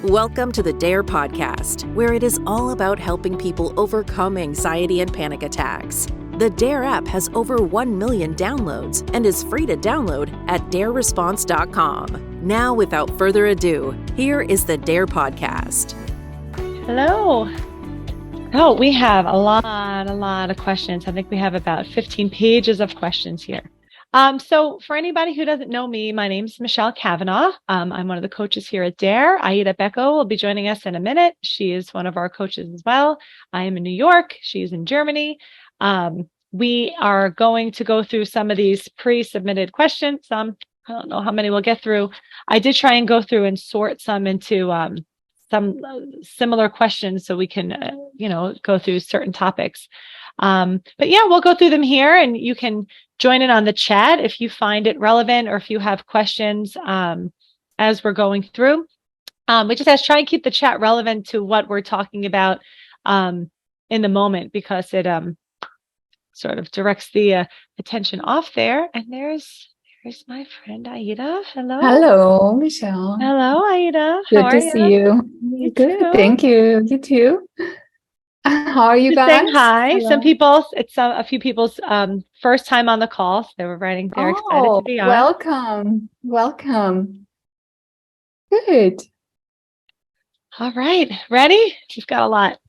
Welcome to the DARE podcast, where it is all about helping people overcome anxiety and panic attacks. The DARE app has over 1 million downloads and is free to download at dareresponse.com. Now, without further ado, here is the DARE podcast. Hello. Oh, we have a lot of questions. I think we have about 15 pages of questions here. So for anybody who doesn't know me, my name is Michelle Cavanaugh. I'm one of the coaches here at DARE. Aida Beco will be joining us in a minute. She is one of our coaches as well. I am in New York. She's in Germany. We are going to go through some of these pre-submitted questions. I don't know how many we'll get through. I did try and go through and sort some into some similar questions so we can, go through certain topics. But yeah, we'll go through them here, and you can join in on the chat if you find it relevant or if you have questions as we're going through. We just have to try and keep the chat relevant to what we're talking about in the moment, because it sort of directs the attention off there. And there's my friend Aida. Hello. Hello, Michelle. Hello, Aida. Good to see you. You Good. too. Thank you. You too. How are you Just guys? saying hi. Hello. Some people, it's a few people's first time on the call. So they were writing. They're excited to be on. Welcome. Good. All right. Ready? We've got a lot.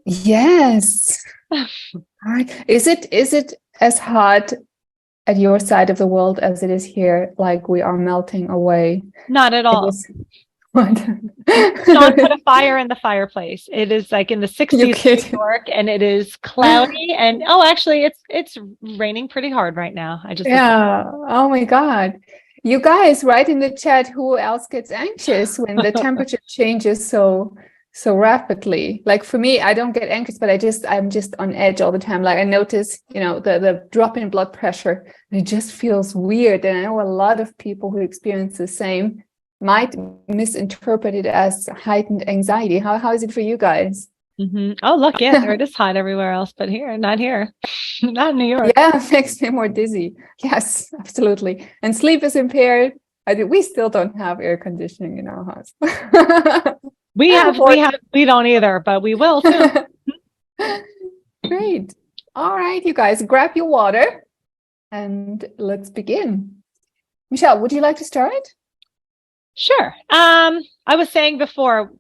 Yes. All right. Is it as hot at your side of the world as it is here? Like we are melting away? Not at all. What? Sean put a fire in the fireplace. It is like in the 60s in New York, and it is cloudy. And actually, it's raining pretty hard right now. Oh my God. You guys, write in the chat who else gets anxious when the temperature changes so rapidly. Like for me, I don't get anxious, but I'm just on edge all the time. Like I notice, the drop in blood pressure. It just feels weird. And I know a lot of people who experience the same might misinterpret it as heightened anxiety. How is it for you guys? Mm-hmm. Oh, look, yeah, there it is hot everywhere else, but not here, not in New York. Yeah, it makes me more dizzy. Yes, absolutely. And sleep is impaired. We still don't have air conditioning in our house. We don't either, but we will soon. Great. All right, you guys, grab your water and let's begin. Michelle, would you like to start? Sure. I was saying before,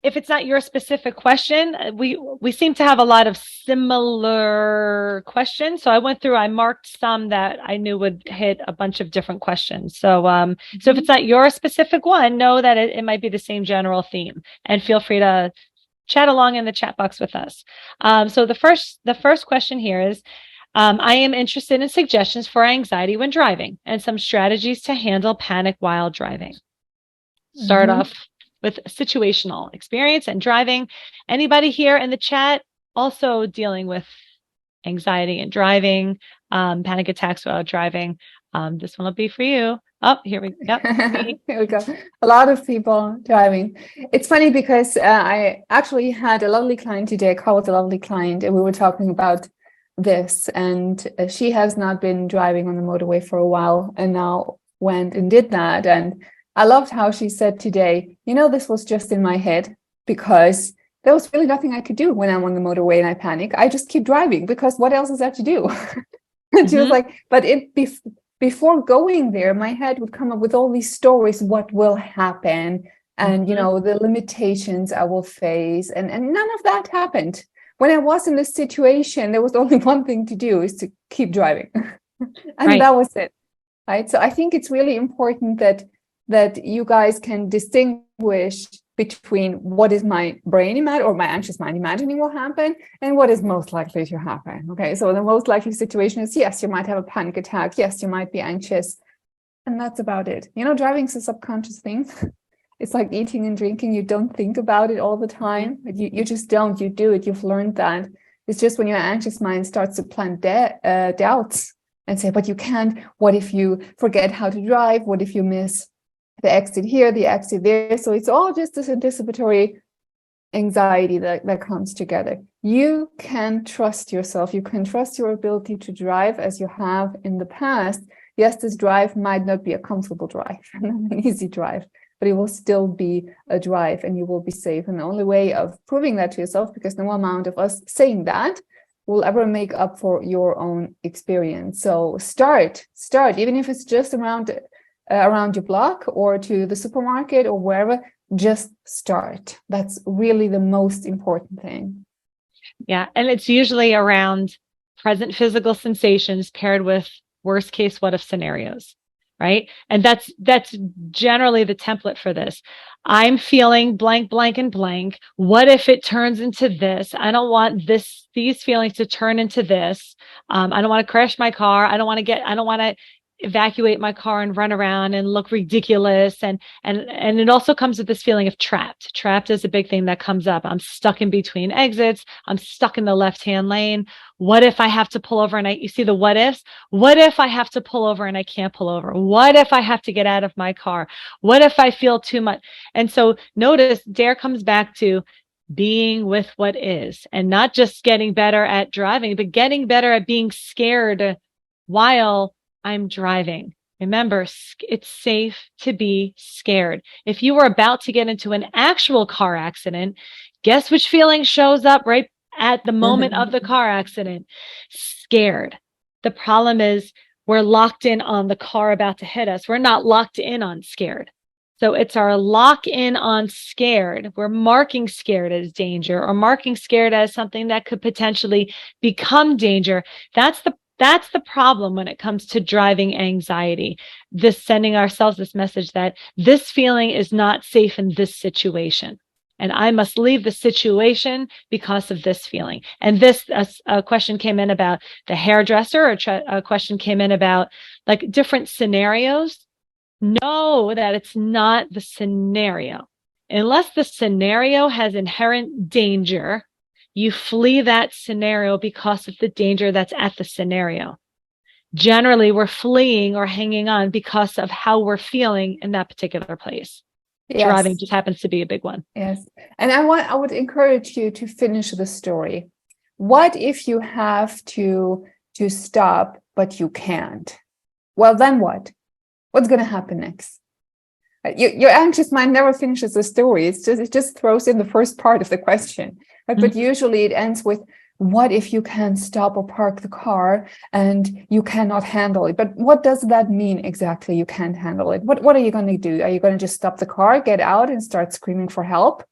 if it's not your specific question, we seem to have a lot of similar questions. So I marked some that I knew would hit a bunch of different questions. So so if it's not your specific one, know that it might be the same general theme, and feel free to chat along in the chat box with us. So the first question here is, I am interested in suggestions for anxiety when driving and some strategies to handle panic while driving. Start off with situational experience and driving. Anybody here in the chat also dealing with anxiety and driving, panic attacks while driving? This one will be for you. Oh, here we go. Here we go. A lot of people driving. It's funny because I actually had a lovely client today. I called a lovely client, and we were talking about this. And she has not been driving on the motorway for a while, and now went and did that. And I loved how she said today, this was just in my head, because there was really nothing I could do when I'm on the motorway and I panic. I just keep driving, because what else is there to do? And she was like, but before going there, my head would come up with all these stories, what will happen, and, the limitations I will face. And none of that happened. When I was in this situation, there was only one thing to do, is to keep driving. And that was it. Right. So I think it's really important that you guys can distinguish between what is my brain or my anxious mind imagining will happen, and what is most likely to happen. Okay, so the most likely situation is, yes, you might have a panic attack. Yes, you might be anxious. And that's about it. Driving is a subconscious thing. It's like eating and drinking. You don't think about it all the time. You just don't. You do it. You've learned that. It's just when your anxious mind starts to plant doubts and say, but you can't. What if you forget how to drive? What if you miss the exit here, the exit there? So it's all just this anticipatory anxiety that comes together. You can trust yourself. You can trust your ability to drive as you have in the past. Yes, this drive might not be a comfortable drive, an easy drive, but it will still be a drive and you will be safe. And the only way of proving that to yourself, because no amount of us saying that will ever make up for your own experience. So start, even if it's just around your block or to the supermarket or wherever, just start. That's really the most important thing. Yeah. And it's usually around present physical sensations paired with worst case what if scenarios, right? And that's generally the template for this. I'm feeling blank, blank, and blank. What if it turns into this? I don't want these feelings to turn into this. I don't want to crash my car. I don't want to evacuate my car and run around and look ridiculous. And it also comes with this feeling of trapped. Trapped is a big thing that comes up. I'm stuck in between exits. I'm stuck in the left-hand lane. What if I have to pull over and you see the what ifs? What if I have to pull over and I can't pull over? What if I have to get out of my car? What if I feel too much? And so notice DARE comes back to being with what is, and not just getting better at driving, but getting better at being scared while I'm driving. Remember, it's safe to be scared. If you were about to get into an actual car accident, guess which feeling shows up right at the moment of the car accident? Scared. The problem is we're locked in on the car about to hit us. We're not locked in on scared. So it's our lock in on scared. We're marking scared as danger, or marking scared as something that could potentially become danger. That's the problem when it comes to driving anxiety. This sending ourselves this message that this feeling is not safe in this situation, and I must leave the situation because of this feeling. And a question came in about the hairdresser, or a question came in about like different scenarios. Know that it's not the scenario. Unless the scenario has inherent danger, you flee that scenario because of the danger that's at the scenario. Generally, we're fleeing or hanging on because of how we're feeling in that particular place. Yes. Driving just happens to be a big one. Yes. And I would encourage you to finish the story. What if you have to stop, but you can't? Well, then what? What's going to happen next? Your anxious mind never finishes the story. It just throws in the first part of the question. Right? But usually it ends with, what if you can't stop or park the car and you cannot handle it? But what does that mean exactly? You can't handle it. What are you going to do? Are you going to just stop the car, get out and start screaming for help?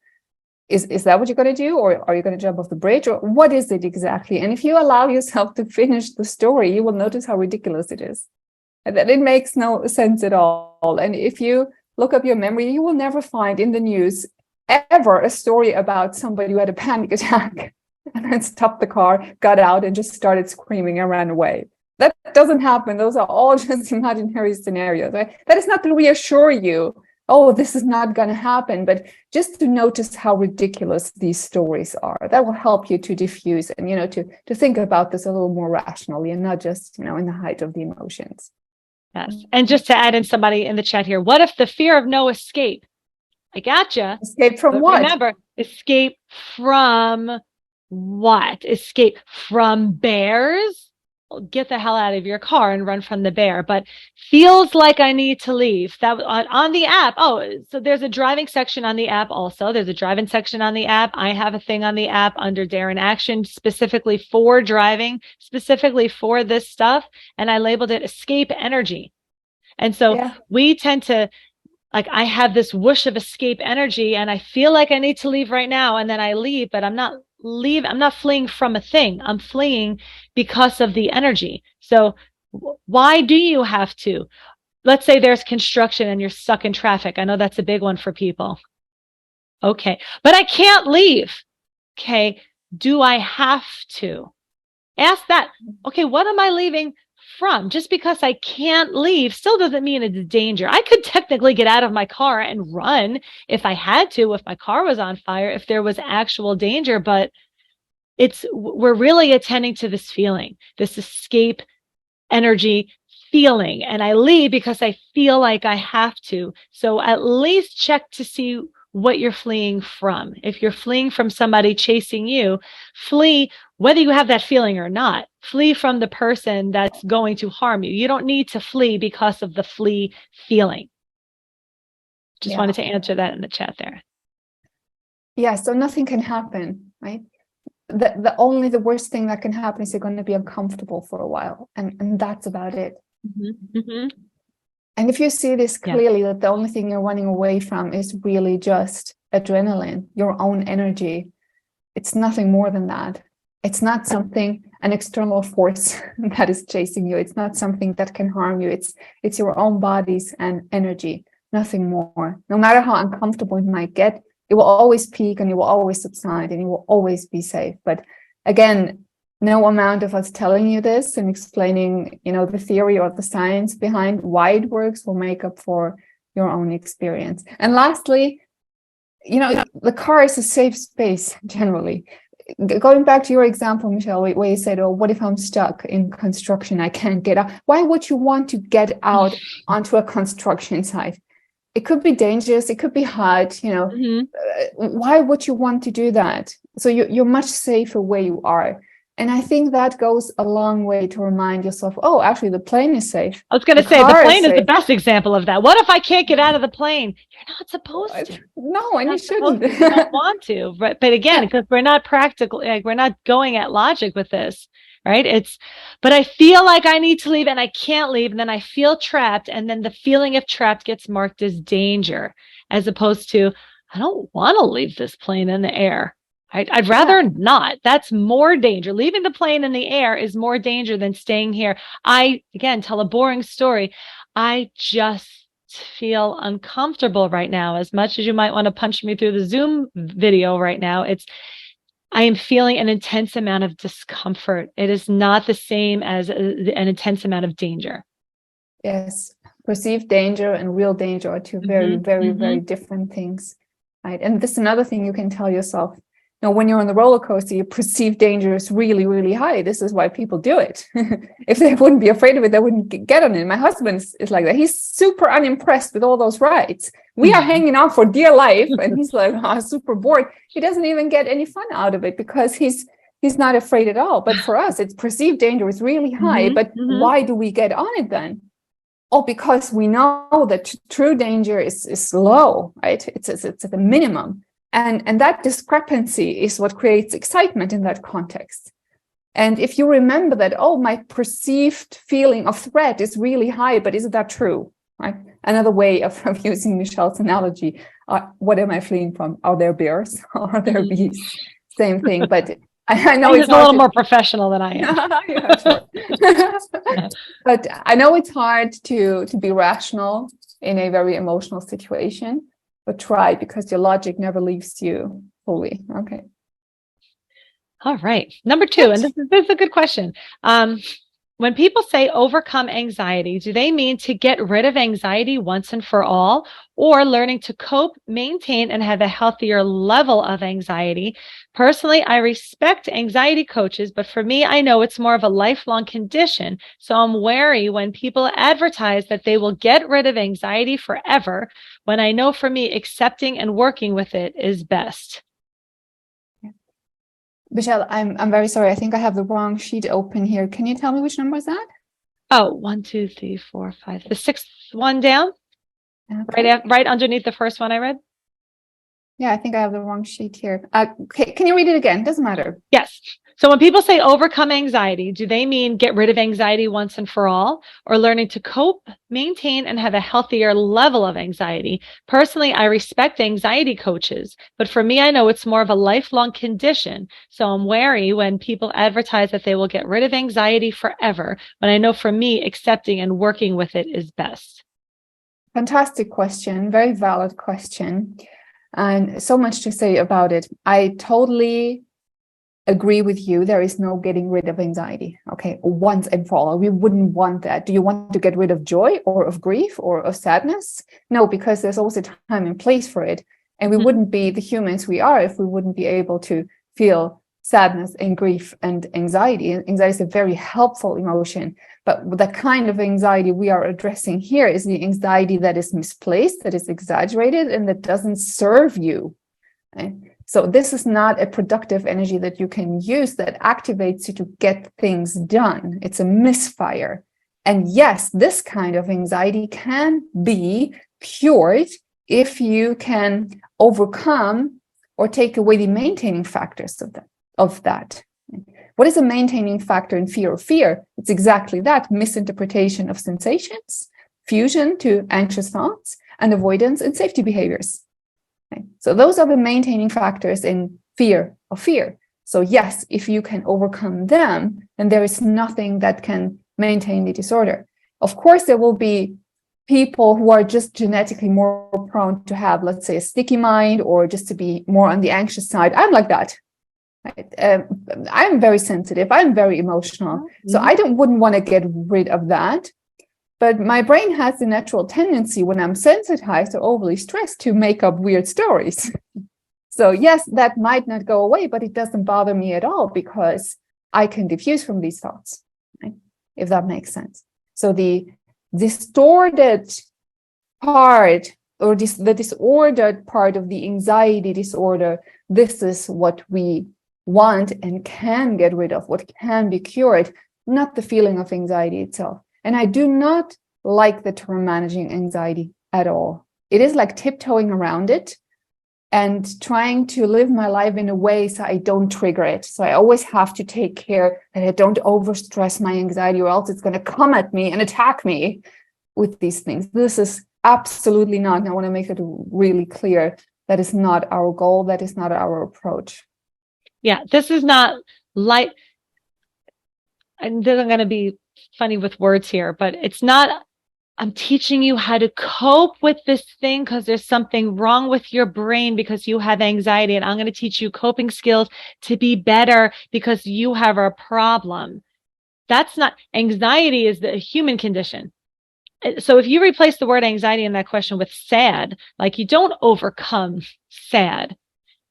Is that what you're going to do? Or are you going to jump off the bridge? Or what is it exactly? And if you allow yourself to finish the story, you will notice how ridiculous it is. And that it makes no sense at all. And if you look up your memory, you will never find in the news ever a story about somebody who had a panic attack and then stopped the car, got out, and just started screaming and ran away. That doesn't happen. Those are all just imaginary scenarios. Right? That is not to reassure you, oh, this is not going to happen, but just to notice how ridiculous these stories are. That will help you to diffuse and, to think about this a little more rationally and not just, in the height of the emotions. Yes. And just to add in somebody in the chat here, what if the fear of no escape? I gotcha. Escape from what? Remember, escape from what? Escape from bears? Get the hell out of your car and run from the bear. But feels like I need to leave. That on the app. Oh, so there's a driving section on the app also. There's a driving section on the app. I have a thing on the app under Dare in Action specifically for driving, specifically for this stuff. And I labeled it escape energy. And so we tend to, like, I have this whoosh of escape energy and I feel like I need to leave right now. And then I leave, but I'm not fleeing from a thing. I'm fleeing because of the energy. So why do you have to? Let's say there's construction and you're stuck in traffic. I know that's a big one for people. Okay, but I can't leave. Okay, do I have to? Ask that. Okay, what am I leaving from? Just because I can't leave still doesn't mean it's danger. I could technically get out of my car and run if I had to, if my car was on fire, if there was actual danger, but we're really attending to this feeling, this escape energy feeling. And I leave because I feel like I have to. So at least check to see what you're fleeing from. If you're fleeing from somebody chasing you, flee, whether you have that feeling or not, flee from the person that's going to harm you. You don't need to flee because of the flee feeling. Just wanted to answer that in the chat there. Yeah, so nothing can happen, right? The worst thing that can happen is you're going to be uncomfortable for a while, and that's about it. Mm-hmm. Mm-hmm. And if you see this clearly, that the only thing you're running away from is really just adrenaline, your own energy. It's nothing more than that. It's not something, an external force that is chasing you. It's not something that can harm you. It's your own bodies and energy, nothing more. No matter how uncomfortable it might get, it will always peak and it will always subside and it will always be safe. But again, no amount of us telling you this and explaining, the theory or the science behind why it works will make up for your own experience. And lastly, the car is a safe space generally. Going back to your example, Michelle, where you said, oh, what if I'm stuck in construction? I can't get out. Why would you want to get out onto a construction site? It could be dangerous. It could be hard. Mm-hmm. Why would you want to do that? So you're much safer where you are. And I think that goes a long way to remind yourself, oh, actually, the plane is safe. I was going to say, the plane is the best example of that. What if I can't get out of the plane? You're not supposed to. No, and you shouldn't. You don't want to. But again, because we're not practical, we're not going at logic with this, right? But I feel like I need to leave and I can't leave. And then I feel trapped. And then the feeling of trapped gets marked as danger, as opposed to, I don't want to leave this plane in the air. I'd rather not. That's more danger. Leaving the plane in the air is more danger than staying here. Again, tell a boring story. I just feel uncomfortable right now. As much as you might want to punch me through the Zoom video right now, I am feeling an intense amount of discomfort. It is not the same as an intense amount of danger. Yes. Perceived danger and real danger are two very, very, very different things. Right. And this is another thing you can tell yourself. When you're on the roller coaster, your perceived danger is really, really high. This is why people do it. If they wouldn't be afraid of it, they wouldn't get on it. My husband is like that. He's super unimpressed with all those rides. We are hanging out for dear life, and he's like, super bored. He doesn't even get any fun out of it because he's not afraid at all. But for us, it's perceived danger is really high. But why do we get on it then? Oh, because we know that true danger is low, right? It's at the minimum. And that discrepancy is what creates excitement in that context. And if you remember that, oh, my perceived feeling of threat is really high, but isn't that true? Right? Another way of using Michelle's analogy, what am I fleeing from? Are there bears? Are there bees? Same thing, but I know it's a little more professional than I am. Yeah, sure. But I know it's hard to be rational in a very emotional situation. But try, because your logic never leaves you fully. Okay. All right. Number 2, and this is a good question. When people say overcome anxiety, do they mean to get rid of anxiety once and for all, or learning to cope, maintain, and have a healthier level of anxiety? Personally, I respect anxiety coaches, but for me, I know it's more of a lifelong condition. So I'm wary when people advertise that they will get rid of anxiety forever, when I know for me, accepting and working with it is best. Michelle, I'm very sorry. I think I have the wrong sheet open here. Can you tell me which number is that? Oh, 1, 2, 3, 4, 5. The 6th one down, right underneath the first one I read. Yeah, I think I have the wrong sheet here. Okay, can you read it again? Doesn't matter. Yes. So when people say overcome anxiety, do they mean get rid of anxiety once and for all, or learning to cope, maintain, and have a healthier level of anxiety? Personally, I respect anxiety coaches, but for me, I know it's more of a lifelong condition. So I'm wary when people advertise that they will get rid of anxiety forever, when I know for me, accepting and working with it is best. Fantastic question. Very valid question. And so much to say about it. I totally agree with you. There is no getting rid of anxiety. Okay, once and for all. We wouldn't want that. Do you want to get rid of joy or of grief or of sadness? No, because there's always a time and place for it. And we wouldn't be the humans we are if we wouldn't be able to feel sadness and grief and anxiety. Anxiety is a very helpful emotion. But the kind of anxiety we are addressing here is the anxiety that is misplaced, that is exaggerated, and that doesn't serve you. Right? So this is not a productive energy that you can use that activates you to get things done. It's a misfire. And yes, this kind of anxiety can be cured if you can overcome or take away the maintaining factors of that. What is a maintaining factor in fear? Fear, it's exactly that: misinterpretation of sensations, fusion to anxious thoughts, and avoidance and safety behaviors. Okay. So those are the maintaining factors in fear of fear. So yes, if you can overcome them, then there is nothing that can maintain the disorder. Of course, there will be people who are just genetically more prone to have, let's say, a sticky mind, or just to be more on the anxious side. I'm like that. Right? I'm very sensitive. I'm very emotional. Mm-hmm. So I wouldn't want to get rid of that. But my brain has the natural tendency, when I'm sensitized or overly stressed, to make up weird stories. So yes, that might not go away, but it doesn't bother me at all, because I can diffuse from these thoughts, right? If that makes sense. So the distorted part, or the disordered part of the anxiety disorder, this is what we want and can get rid of, what can be cured, not the feeling of anxiety itself. And I do not like the term managing anxiety at all. It is like tiptoeing around it and trying to live my life in a way so I don't trigger it. So I always have to take care that I don't overstress my anxiety, or else it's going to come at me and attack me with these things. This is absolutely not, and I want to make it really clear, that is not our goal. That is not our approach. Yeah, this is not light. And this is going to be funny with words here, but it's not, I'm teaching you how to cope with this thing because there's something wrong with your brain because you have anxiety. And I'm going to teach you coping skills to be better because you have a problem. That's not, anxiety is the human condition. So if you replace the word anxiety in that question with sad, like you don't overcome sad.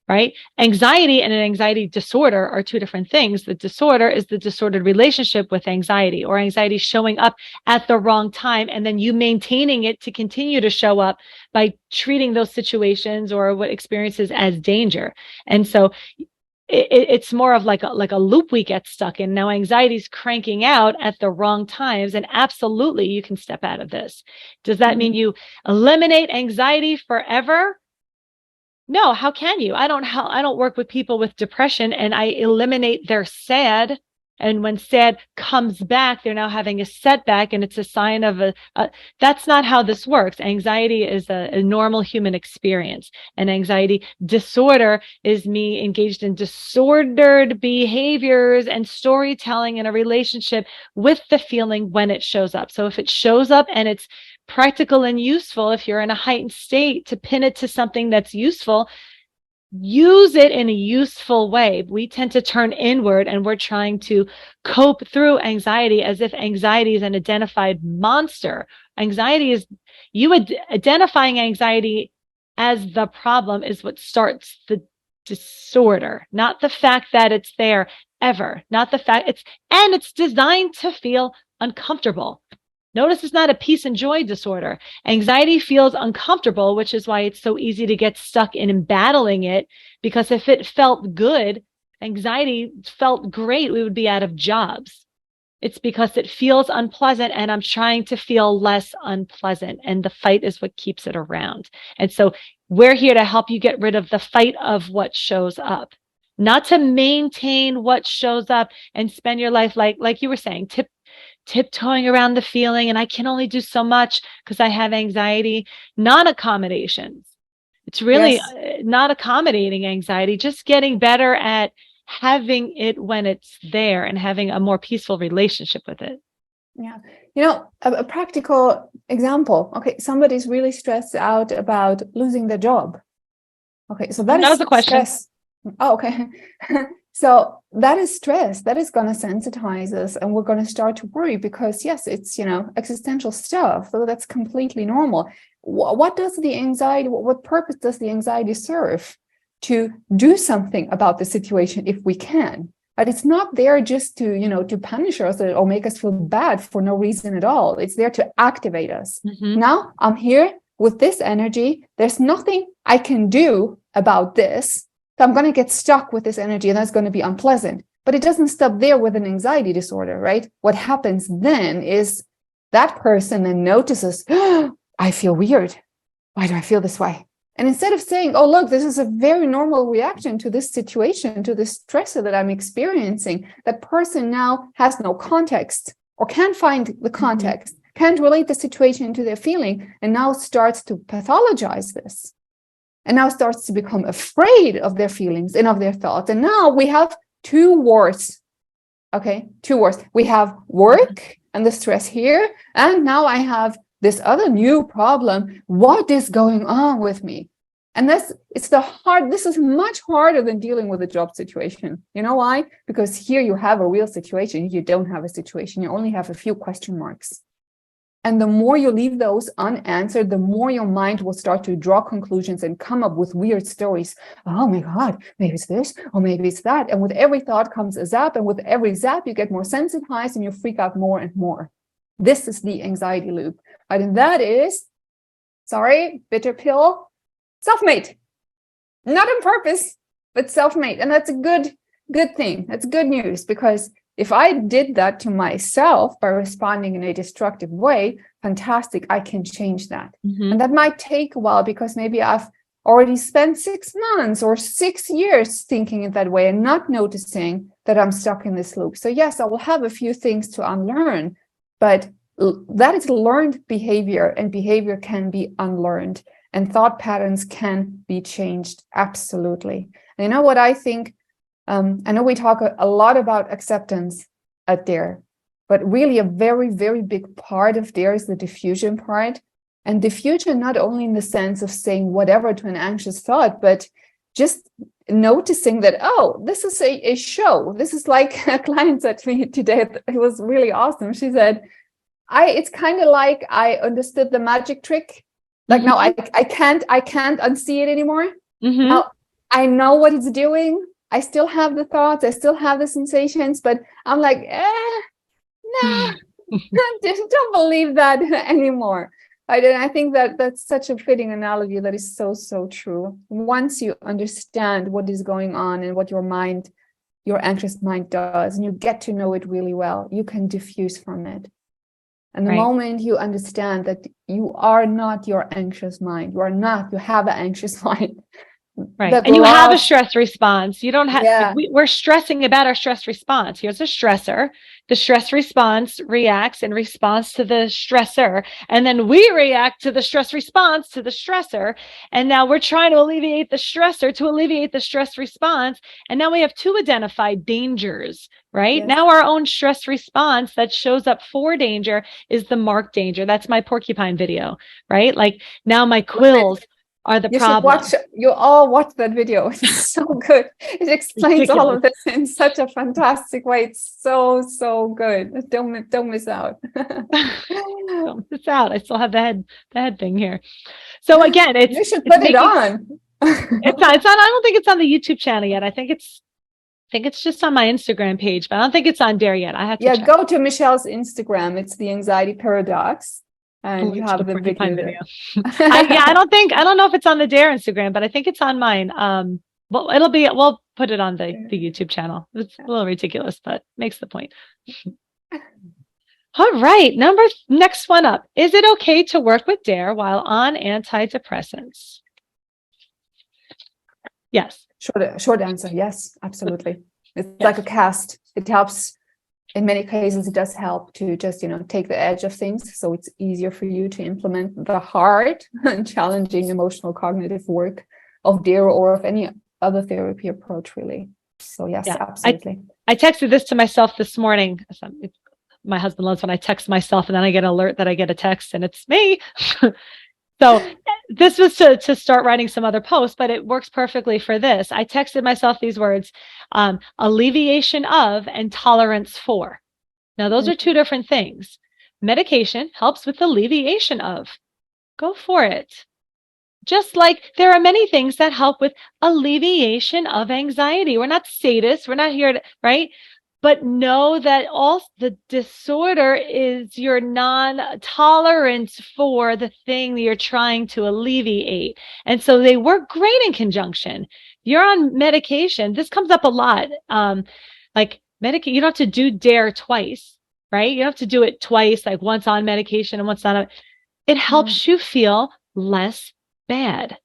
Right? Anxiety and an anxiety disorder are two different things. The disorder is the disordered relationship with anxiety, or anxiety showing up at the wrong time, and then you maintaining it to continue to show up by treating those situations or what experiences as danger. And so it's more of like a loop we get stuck in. Now anxiety is cranking out at the wrong times, and absolutely you can step out of this. Does that mean you eliminate anxiety forever? No, how can you? I don't work with people with depression and I eliminate their sad. And when sad comes back, they're now having a setback, and it's a sign of that's not how this works. Anxiety is a normal human experience. And anxiety disorder is me engaged in disordered behaviors and storytelling in a relationship with the feeling when it shows up. So if it shows up and it's practical and useful, if you're in a heightened state, to pin it to something that's useful, use it in a useful way. We tend to turn inward, and we're trying to cope through anxiety as if anxiety is an identified monster. Anxiety is, identifying anxiety as the problem is what starts the disorder, not the fact that it's there ever, not the fact it's designed to feel uncomfortable. Notice it's not a peace and joy disorder. Anxiety feels uncomfortable, which is why it's so easy to get stuck in battling it, because if it felt good, anxiety felt great, we would be out of jobs. It's because it feels unpleasant, and I'm trying to feel less unpleasant, and the fight is what keeps it around. And so we're here to help you get rid of the fight of what shows up, not to maintain what shows up and spend your life like you were saying, tiptoeing around the feeling, and I can only do so much because I have anxiety. Non-accommodations. It's really not accommodating anxiety, just getting better at having it when it's there and having a more peaceful relationship with it. Yeah. A practical example. Okay, somebody's really stressed out about losing their job. Okay, so that is the question. Stress. Oh, okay. So that is stress. That is going to sensitize us, and we're going to start to worry because, yes, it's, existential stuff. So that's completely normal. What does the anxiety, what purpose does the anxiety serve? To do something about the situation if we can. But it's not there just to, to punish us or make us feel bad for no reason at all. It's there to activate us. Mm-hmm. Now I'm here with this energy. There's nothing I can do about this. So I'm going to get stuck with this energy, and that's going to be unpleasant. But it doesn't stop there with an anxiety disorder, right? What happens then is that person then notices, oh, I feel weird. why do I feel this way? And instead of saying, oh, look, this is a very normal reaction to this situation, to this stressor that I'm experiencing, that person now has no context or can't find the context, can't relate the situation to their feeling, and now starts to pathologize this. And now starts to become afraid of their feelings and of their thoughts. And now we have two wars. Okay, two wars. We have work and the stress here. And now I have this other new problem. What is going on with me? And this is much harder than dealing with a job situation. You know why? Because here you have a real situation. You don't have a situation. You only have a few question marks. And the more you leave those unanswered, the more your mind will start to draw conclusions and come up with weird stories. Oh my God, maybe it's this, or maybe it's that. And with every thought comes a zap. And with every zap, you get more sensitized and you freak out more and more. This is the anxiety loop. And that is, bitter pill, self-made. Not on purpose, but self-made. And that's a good thing. That's good news, because if I did that to myself by responding in a destructive way, fantastic, I can change that. And that might take a while, because maybe I've already spent 6 months or 6 years thinking it that way and not noticing that I'm stuck in this loop. So yes, I will have a few things to unlearn, but that is learned behavior, and behavior can be unlearned, and thought patterns can be changed. Absolutely. And you know what I think? I know we talk a lot about acceptance at DARE, but really a very, very big part of DARE is the diffusion part. And diffusion, not only in the sense of saying whatever to an anxious thought, but just noticing that, oh, this is a show. This is like a client said to me today. It was really awesome. She said, it's kind of like I understood the magic trick. Like, no, I can't unsee it anymore. Now, I know what it's doing. I still have the thoughts, I still have the sensations, but I'm like, no, don't believe that anymore. I think that that's such a fitting analogy that is so, so true. Once you understand what is going on and what your anxious mind does, and you get to know it really well, you can diffuse from it. And the moment you understand that you are not your anxious mind, you have an anxious mind. Right. And you have a stress response. You don't have, we're stressing about our stress response. Here's a stressor. The stress response reacts in response to the stressor. And then we react to the stress response to the stressor. And now we're trying to alleviate the stressor to alleviate the stress response. And now we have two identified dangers, right? Yes. Now our own stress response that shows up for danger is the marked danger. That's my porcupine video, right? Like now my quills are the problem. You all watch that video. It's so good. It explains all of this in such a fantastic way. It's so, so good. Don't miss out. Don't miss out. I still have the head thing here. So again, you should put it on. It's on. I don't think it's on the YouTube channel yet. I think it's just on my Instagram page, but I don't think it's on DARE yet. I have to check. Go to Michelle's Instagram. It's the Anxiety Paradox. And you have the video. I don't know if it's on the DARE Instagram, but I think it's on mine. Well, we'll put it on the YouTube channel. It's a little ridiculous, but makes the point. All right. Next one up. Is it okay to work with DARE while on antidepressants? Yes. Short answer. Yes, absolutely. It's like a cast. It helps. In many cases, it does help to just, take the edge of things. So it's easier for you to implement the hard and challenging emotional cognitive work of DARE or of any other therapy approach, really. So yes, absolutely. I texted this to myself this morning. My husband loves when I text myself and then I get an alert that I get a text and it's me. So this was to start writing some other posts, but it works perfectly for this. I texted myself these words, alleviation of and tolerance for. Now, those are two different things. Medication helps with alleviation of. Go for it. Just like there are many things that help with alleviation of anxiety. We're not sadists. We're not here to, right? But know that all the disorder is your non-tolerance for the thing that you're trying to alleviate. And so they work great in conjunction. You're on medication. This comes up a lot. You don't have to do DARE twice, right? You don't have to do it twice, like once on medication and once on. It helps you feel less bad.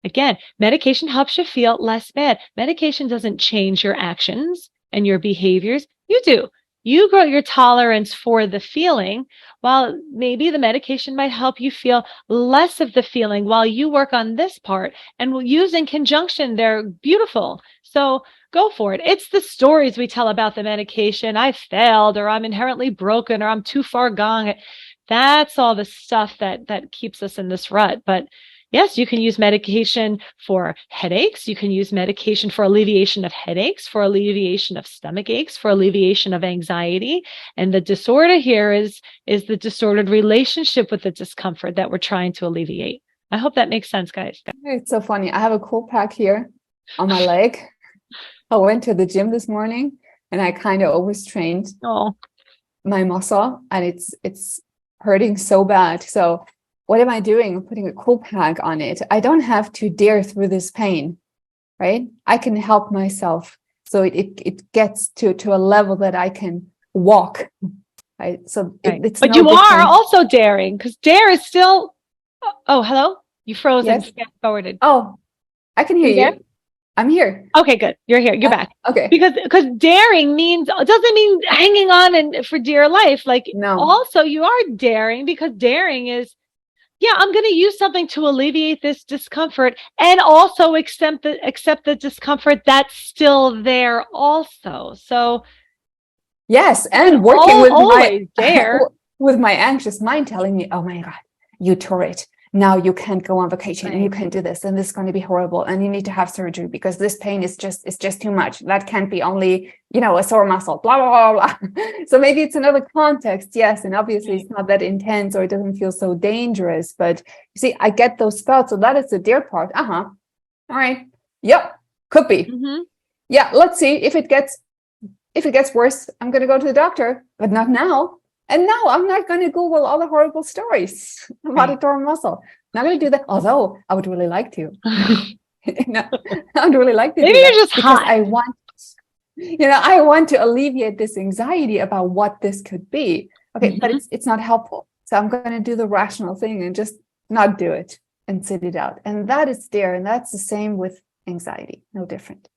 Again, medication helps you feel less bad. Medication doesn't change your actions and your behaviors. You do. You grow your tolerance for the feeling, while maybe the medication might help you feel less of the feeling while you work on this part, and we'll use in conjunction. They're beautiful. So go for it. It's the stories we tell about the medication. I failed, or I'm inherently broken, or I'm too far gone. That's all the stuff that keeps us in this rut. But yes, you can use medication for headaches. You can use medication for alleviation of headaches, for alleviation of stomach aches, for alleviation of anxiety. And the disorder here is the disordered relationship with the discomfort that we're trying to alleviate. I hope that makes sense, guys. It's so funny. I have a cool pack here on my leg. I went to the gym this morning and I kind of overstrained my muscle, and it's hurting so bad. So what am I doing? I'm putting a cool pack on it. I don't have to dare through this pain, right? I can help myself. So it gets to a level that I can walk, right? So it's but no you different. are also daring, because dare is still, oh, hello? You froze and forwarded. Oh, I can hear you. I'm here. Okay, good. You're here. You're back. Okay. Because daring doesn't mean hanging on and for dear life. Like, no. Also you are daring, because daring is, yeah, I'm going to use something to alleviate this discomfort, and also accept the discomfort that's still there also. So yes, and working with with my anxious mind telling me, oh my God, you tore it. Now you can't go on vacation, and you can't do this, and this is going to be horrible, and you need to have surgery because this pain is just too much. That can't be only, a sore muscle, blah, blah, blah, blah. So maybe it's another context, yes, and obviously it's not that intense, or it doesn't feel so dangerous, but you see, I get those spells, so that is the dare part. All right, yep, could be. Yeah, let's see if it gets worse. I'm going to go to the doctor, but not now. And no, I'm not going to Google all the horrible stories about a torn muscle. I'm not going to do that, although I would really like to. I would really like to. Maybe do that you're just because hot. I want to alleviate this anxiety about what this could be. Okay, but it's not helpful. So I'm going to do the rational thing and just not do it and sit it out. And that is there, and that's the same with anxiety. No different.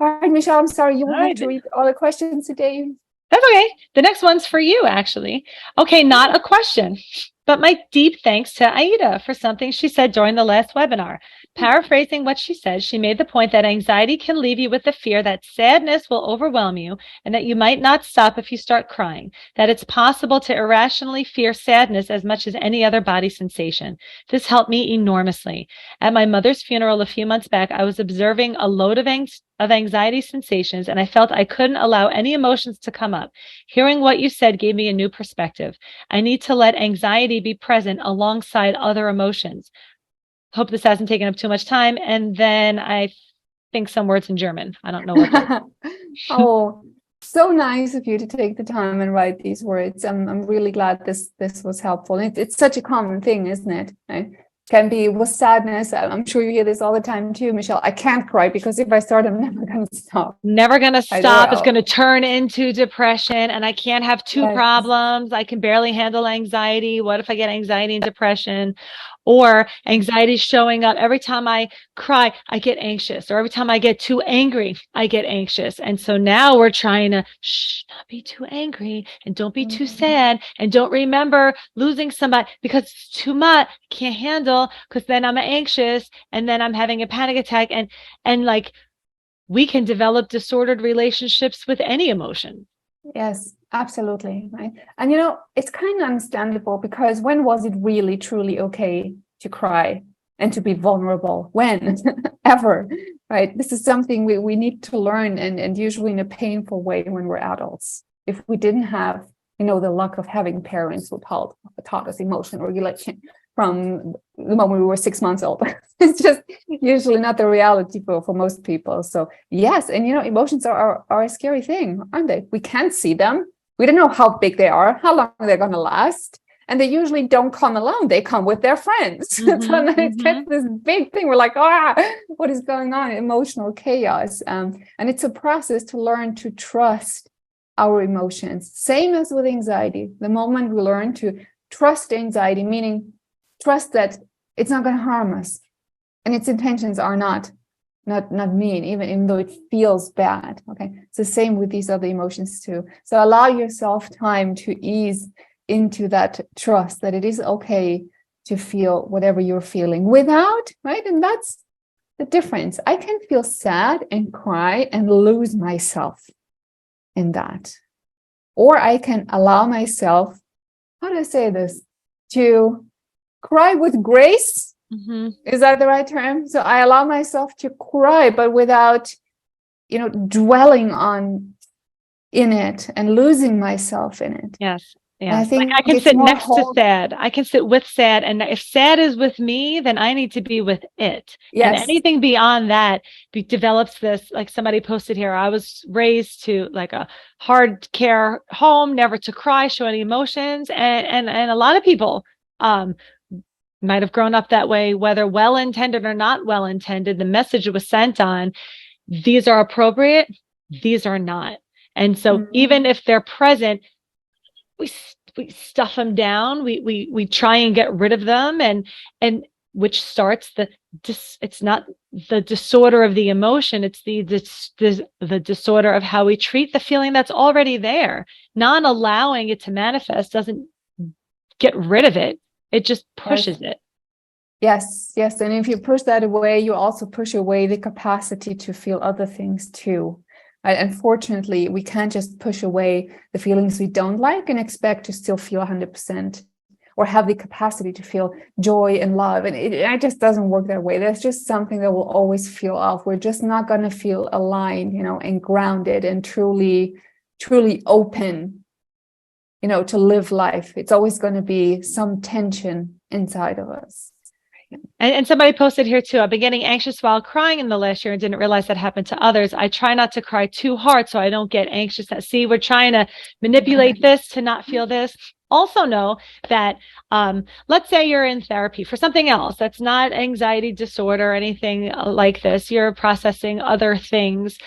All right, Michelle, I'm sorry you will have to read all the questions today. That's okay. The next one's for you, actually. Okay, not a question, but my deep thanks to Aida for something she said during the last webinar. Paraphrasing what she said, she made the point that anxiety can leave you with the fear that sadness will overwhelm you and that you might not stop if you start crying, that it's possible to irrationally fear sadness as much as any other body sensation. This helped me enormously. At my mother's funeral a few months back, I was observing a load of anxiety sensations, and I felt I couldn't allow any emotions to come up. Hearing what you said gave me a new perspective. I need to let anxiety be present alongside other emotions. Hope this hasn't taken up too much time. And then I think some words in German. I don't know what. Oh, so nice of you to take the time and write these words. I'm really glad this was helpful. It's such a common thing, isn't it? Right? Can be with sadness. I'm sure you hear this all the time too, Michelle. I can't cry because if I start, I'm never going to stop. Never going to stop. It's going to turn into depression, and I can't have two problems. I can barely handle anxiety. What if I get anxiety and depression? Or anxiety showing up every time I cry, I get anxious, or every time I get too angry, I get anxious. And so now we're trying to not be too angry, and don't be too sad, and don't remember losing somebody because it's too much. Can't handle, because then I'm anxious, and then I'm having a panic attack, and like we can develop disordered relationships with any emotion. Yes, absolutely. Right. And it's kind of understandable, because when was it really truly okay to cry and to be vulnerable? When? Ever, right? This is something we need to learn, and usually in a painful way when we're adults. If we didn't have, the luck of having parents who taught us emotional regulation from the moment we were 6 months old. It's just usually not the reality for most people. So yes, and emotions are a scary thing, aren't they? We can't see them. We don't know how big they are, how long they're going to last. And they usually don't come alone. They come with their friends. So then it gets this big thing. We're like, what is going on? Emotional chaos. And it's a process to learn to trust our emotions. Same as with anxiety. The moment we learn to trust anxiety, meaning trust that it's not going to harm us. And its intentions are not mean, even though it feels bad. Okay. It's the same with these other emotions too. So allow yourself time to ease into that trust that it is okay to feel whatever you're feeling without, right? And that's the difference. I can feel sad and cry and lose myself in that. Or I can allow myself, how do I say this? To cry with grace. Is that the right term? So I allow myself to cry, but without, dwelling in it and losing myself in it. Yes. Yeah. I think I can sit next to sad. I can sit with sad. And if sad is with me, then I need to be with it. Yes. And anything beyond that develops this, like somebody posted here, I was raised to like a hard care home, never to cry, show any emotions. And a lot of people, might have grown up that way, whether well-intended or not well-intended. The message was sent on, these are appropriate, these are not. And so even if they're present, we stuff them down. We try and get rid of them, and which starts it's not the disorder of the emotion. It's the disorder of how we treat the feeling that's already there. Not allowing it to manifest doesn't get rid of it. It just pushes it. Yes. And if you push that away, you also push away the capacity to feel other things too. Unfortunately, we can't just push away the feelings we don't like and expect to still feel 100% or have the capacity to feel joy and love. And it just doesn't work that way. There's just something that will always feel off. We're just not going to feel aligned, and grounded and truly open, to live life. It's always going to be some tension inside of us. And somebody posted here too, I've been getting anxious while crying in the last year and didn't realize that happened to others. I try not to cry too hard so I don't get anxious. See, we're trying to manipulate this to not feel this. Also know that, let's say you're in therapy for something else that's not anxiety disorder or anything like this. You're processing other things.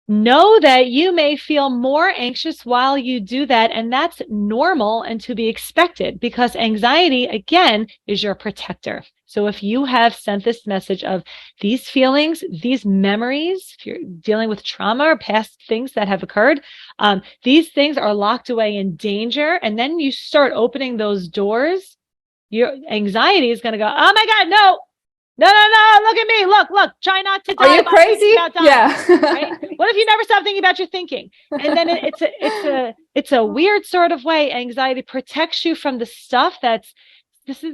Know that you may feel more anxious while you do that, and that's normal and to be expected because anxiety, again, is your protector. So if you have sent this message of these feelings, these memories, if you're dealing with trauma or past things that have occurred, these things are locked away in danger, and then you start opening those doors, your anxiety is going to go, oh my God, no, look at me. Look, try not to die. Are you crazy? Yeah. Right? What if you never stop thinking about your thinking? And then it's a weird sort of way. Anxiety protects you from the stuff this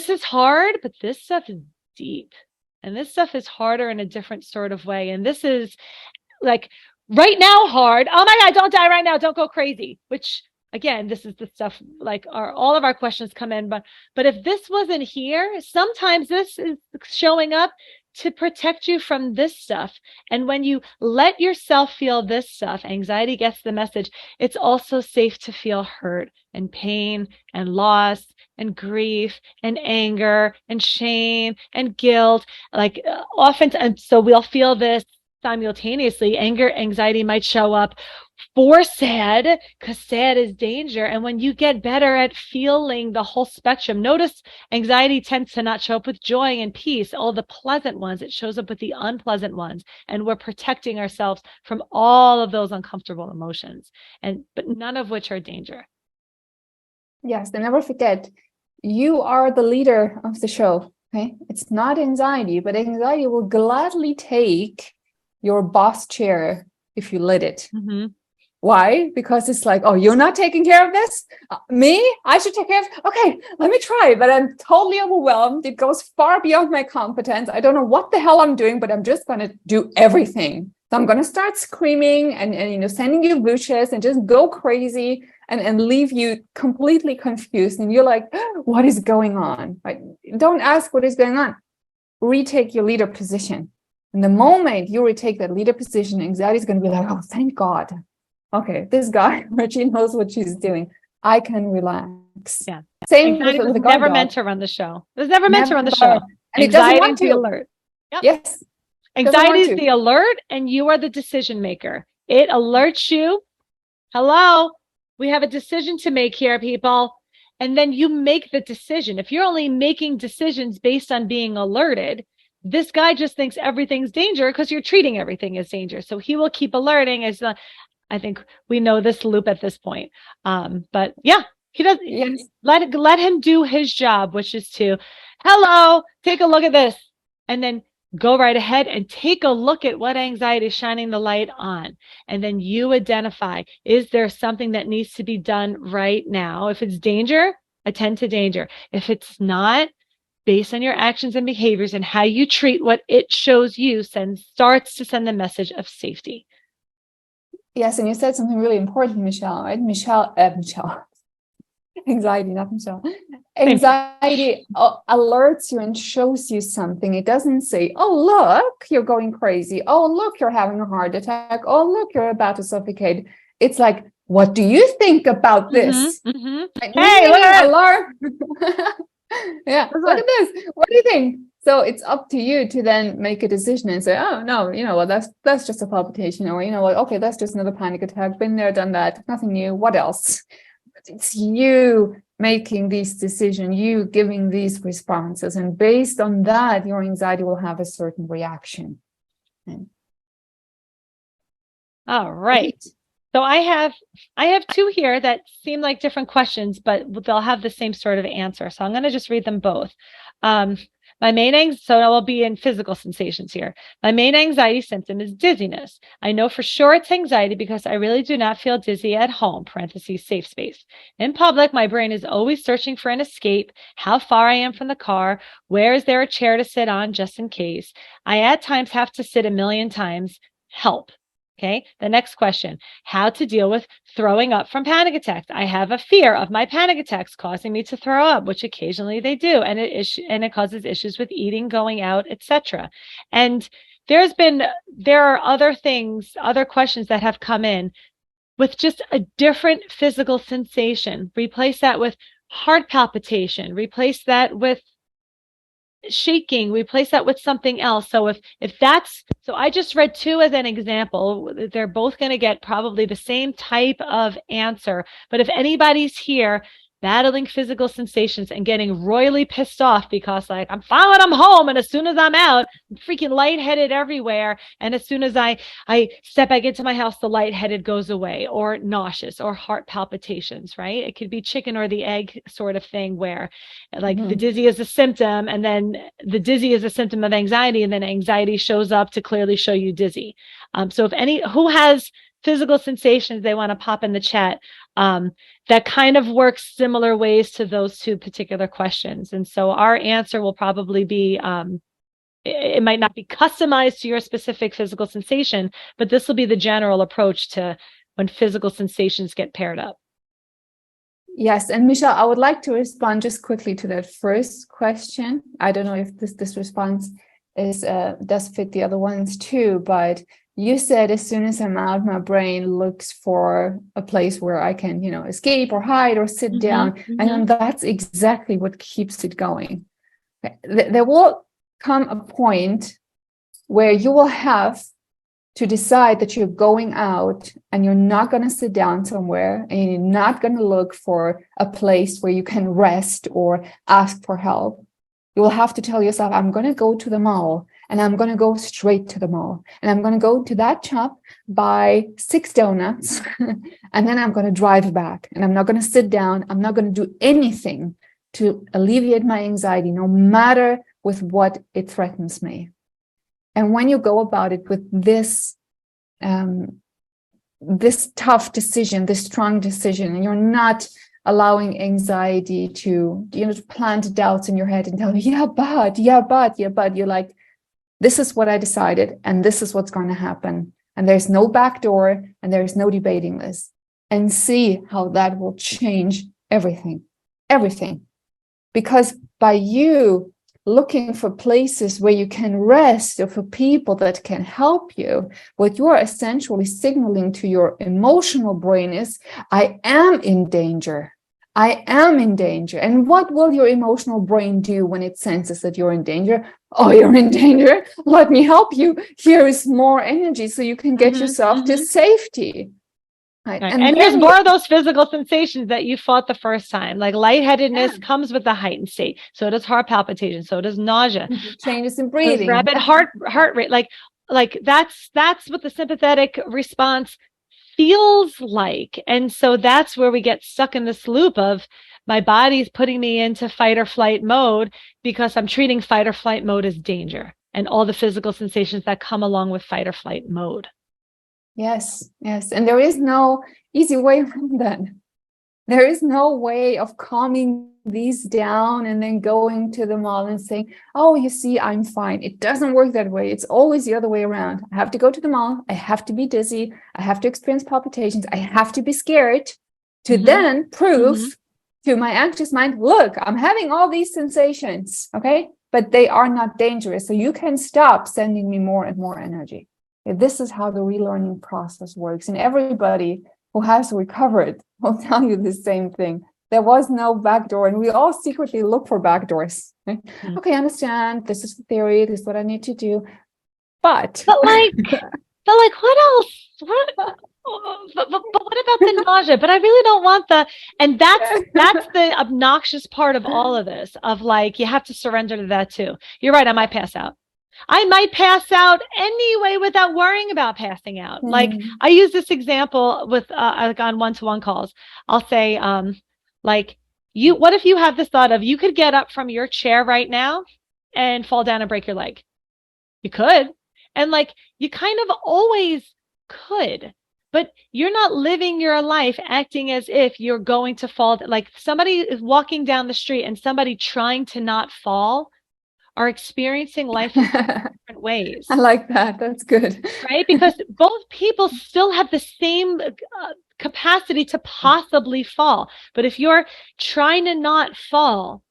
is hard, but this stuff is deep. And this stuff is harder in a different sort of way. And this is like right now hard. Oh my God, don't die right now. Don't go crazy, which again, this is the stuff like all of our questions come in, but if this wasn't here, sometimes this is showing up to protect you from this stuff. And when you let yourself feel this stuff, anxiety gets the message. It's also safe to feel hurt and pain and loss and grief and anger and shame and guilt. Like often, and so we'll feel this simultaneously. Anger, anxiety might show up for sad because sad is danger. And when you get better at feeling the whole spectrum, notice anxiety tends to not show up with joy and peace, all the pleasant ones. It shows up with the unpleasant ones. And we're protecting ourselves from all of those uncomfortable emotions, but none of which are danger. Yes, and never forget, you are the leader of the show. Okay, it's not anxiety, but anxiety will gladly take your boss chair if you let it. Mm-hmm. Why? Because it's like, oh, you're not taking care of this? Me? I should take care of it? Okay, let me try. But I'm totally overwhelmed. It goes far beyond my competence. I don't know what the hell I'm doing, but I'm just going to do everything. So I'm going to start screaming and sending you wishes and just go crazy and leave you completely confused. And you're like, what is going on? Right? Don't ask what is going on. Retake your leader position. And the moment you retake that leader position, anxiety is going to be like, oh, thank God. Okay, this guy, she knows what she's doing. I can relax. Yeah. Same with the never dog. meant to run the show. It was never meant to run the show. And anxiety is the alert. Yep. Yes. Anxiety is the alert, and you are the decision maker. It alerts you. Hello, we have a decision to make here, people. and then you make the decision. If you're only making decisions based on being alerted, this guy just thinks everything's danger because you're treating everything as danger. So he will keep alerting. I think we know this loop at this point. But yeah, he does. Yes. Let him do his job, which is to, hello, take a look at this, and then go right ahead and take a look at what anxiety is shining the light on. And then you identify, is there something that needs to be done right now? If it's danger, attend to danger. If it's not, based on your actions and behaviors and how you treat what it shows you, starts to send the message of safety. Yes, and you said something really important, Michelle, right? Michelle. Anxiety, not Michelle. Anxiety alerts you and shows you something. It doesn't say, oh, look, you're going crazy. Oh, look, you're having a heart attack. Oh, look, you're about to suffocate. It's like, what do you think about this? Hey, look, alarm. Yeah, look at this. What do you think? So it's up to you to then make a decision and say, oh, no, you know what, that's just a palpitation. Or, you know what, okay, that's just another panic attack. Been there, done that. Nothing new. What else? It's you making these decisions, you giving these responses. And based on that, your anxiety will have a certain reaction. All right. So I have two here that seem like different questions, but they'll have the same sort of answer. So I'm going to just read them both. So I will be in physical sensations here. My main anxiety symptom is dizziness. I know for sure it's anxiety because I really do not feel dizzy at home, parentheses, safe space. In public, my brain is always searching for an escape, how far I am from the car, where is there a chair to sit on just in case. I at times have to sit a million times. Help. Okay, the next question, how to deal with throwing up from panic attacks. I have a fear of my panic attacks causing me to throw up, which occasionally they do, and it causes issues with eating, going out, etc. And there are other questions that have come in with just a different physical sensation. Replace that with heart palpitation, replace that with shaking, replace that with something else. So so I just read two as an example. They're both going to get probably the same type of answer. But if anybody's here battling physical sensations and getting royally pissed off because like, I'm fine when I'm home, and as soon as I'm out, I'm freaking lightheaded everywhere. And as soon as I step back into my house, the lightheaded goes away, or nauseous, or heart palpitations, right? It could be chicken or the egg sort of thing where like the dizzy is a symptom, and then the dizzy is a symptom of anxiety, and then anxiety shows up to clearly show you dizzy. So who has physical sensations they want to pop in the chat, that kind of works similar ways to those two particular questions. And so our answer will probably be, it might not be customized to your specific physical sensation, but this will be the general approach to when physical sensations get paired up. Yes, and Michelle, I would like to respond just quickly to that first question. I don't know if this response does fit the other ones too, but you said as soon as I'm out, my brain looks for a place where I can, escape or hide or sit down. And that's exactly what keeps it going. There will come a point where you will have to decide that you're going out and you're not going to sit down somewhere, and you're not going to look for a place where you can rest or ask for help. You will have to tell yourself, I'm going to go to the mall, and I'm going to go straight to the mall, and I'm going to go to that shop, buy 6 donuts, and then I'm going to drive back, and I'm not going to sit down. I'm not going to do anything to alleviate my anxiety, no matter with what it threatens me. And when you go about it with this tough decision, this strong decision, and you're not allowing anxiety to plant doubts in your head and tell you, yeah, but, you're like, this is what I decided, and this is what's going to happen. And there's no back door, and there's no debating this. And see how that will change everything. Because by you looking for places where you can rest, or for people that can help you, what you are essentially signaling to your emotional brain is, I am in danger. I am in danger. And what will your emotional brain do when it senses that you're in danger? Oh, you're in danger. Let me help you. Here is more energy so you can get yourself to safety. Right. Right. And And there's then more of those physical sensations that you fought the first time. Like lightheadedness comes with the heightened state. So does heart palpitation. So does nausea. changes in Those breathing. rapid heart rate. Like that's what the sympathetic response feels like. And so that's where we get stuck in this loop of my body's putting me into fight or flight mode because I'm treating fight or flight mode as danger and all the physical sensations that come along with fight or flight mode. Yes, yes. And there is no easy way around that. There is no way of calming these down and then going to the mall and saying, oh, you see, I'm fine. It doesn't work that way. It's always the other way around. I have to go to the mall. I have to be dizzy. I have to experience palpitations. I have to be scared to then prove to my anxious mind, look, I'm having all these sensations, okay? But they are not dangerous. So you can stop sending me more and more energy. This is how the relearning process works. And everybody who has recovered will tell you the same thing. There was no backdoor, and we all secretly look for backdoors. Right? Okay, I understand. This is the theory. This is what I need to do. But like what else? But what about the nausea? But I really don't want the, and that's the obnoxious part of all of this, of like, you have to surrender to that too. You're right, I might pass out. I might pass out anyway without worrying about passing out. Like I use this example with like on one-to-one calls. I'll say, like, what if you have this thought of you could get up from your chair right now and fall down and break your leg? You could. And like, you kind of always could, but you're not living your life acting as if you're going to fall. Like somebody is walking down the street and somebody trying to not fall are experiencing life in different ways. I like that. That's good. Right? Because both people still have the same capacity to possibly fall. But if you're trying to not fall,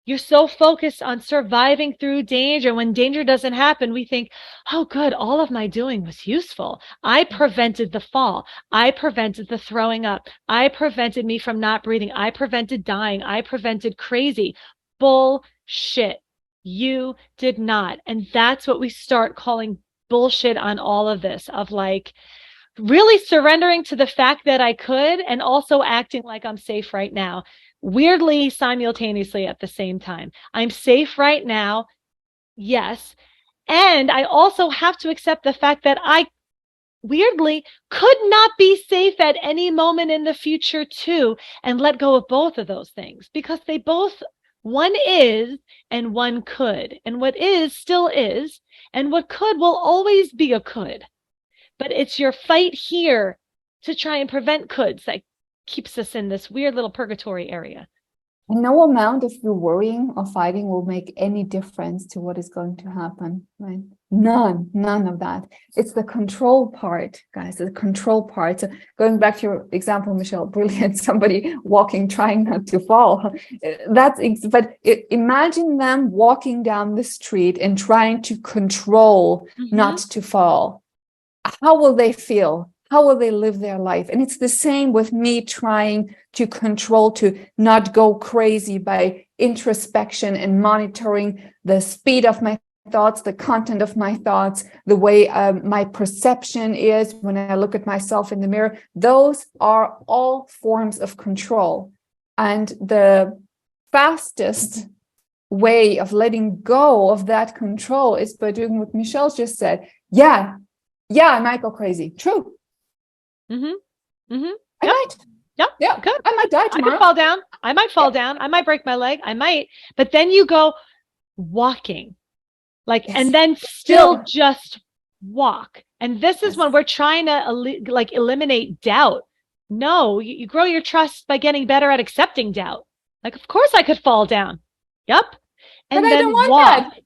you're so focused on surviving through danger. When danger doesn't happen, we think, oh, good, all of my doing was useful. I prevented the fall. I prevented the throwing up. I prevented me from not breathing. I prevented dying. I prevented crazy. Bullshit. You did not. And that's what we start calling bullshit on all of this, of like really surrendering to the fact that I could and also acting like I'm safe right now. Weirdly, simultaneously at the same time. I'm safe right now. Yes. And I also have to accept the fact that I weirdly could not be safe at any moment in the future too, and let go of both of those things because they both, one is and one could, and what is still is, and what could will always be a could. But it's your fight here to try and prevent coulds that keeps us in this weird little purgatory area. And no amount of you worrying or fighting will make any difference to what is going to happen, right? None of that. It's the control part, guys, the control part. So going back to your example, Michelle, brilliant, somebody walking, trying not to fall. Imagine them walking down the street and trying to control not to fall. How will they feel? How will they live their life? And it's the same with me trying to control, to not go crazy by introspection and monitoring the speed of my thoughts, the content of my thoughts, the way my perception is when I look at myself in the mirror. Those are all forms of control. And the fastest way of letting go of that control is by doing what Michelle just said. Yeah, I might go crazy. True. I might. Yeah. Good. I might die tomorrow. I could fall down. I might fall down. I might break my leg. I might. But then you go walking, like, and then still just walk. And this is when we're trying to eliminate doubt. No, you grow your trust by getting better at accepting doubt. Like, of course I could fall down. Yep. And but then I don't want walk. that.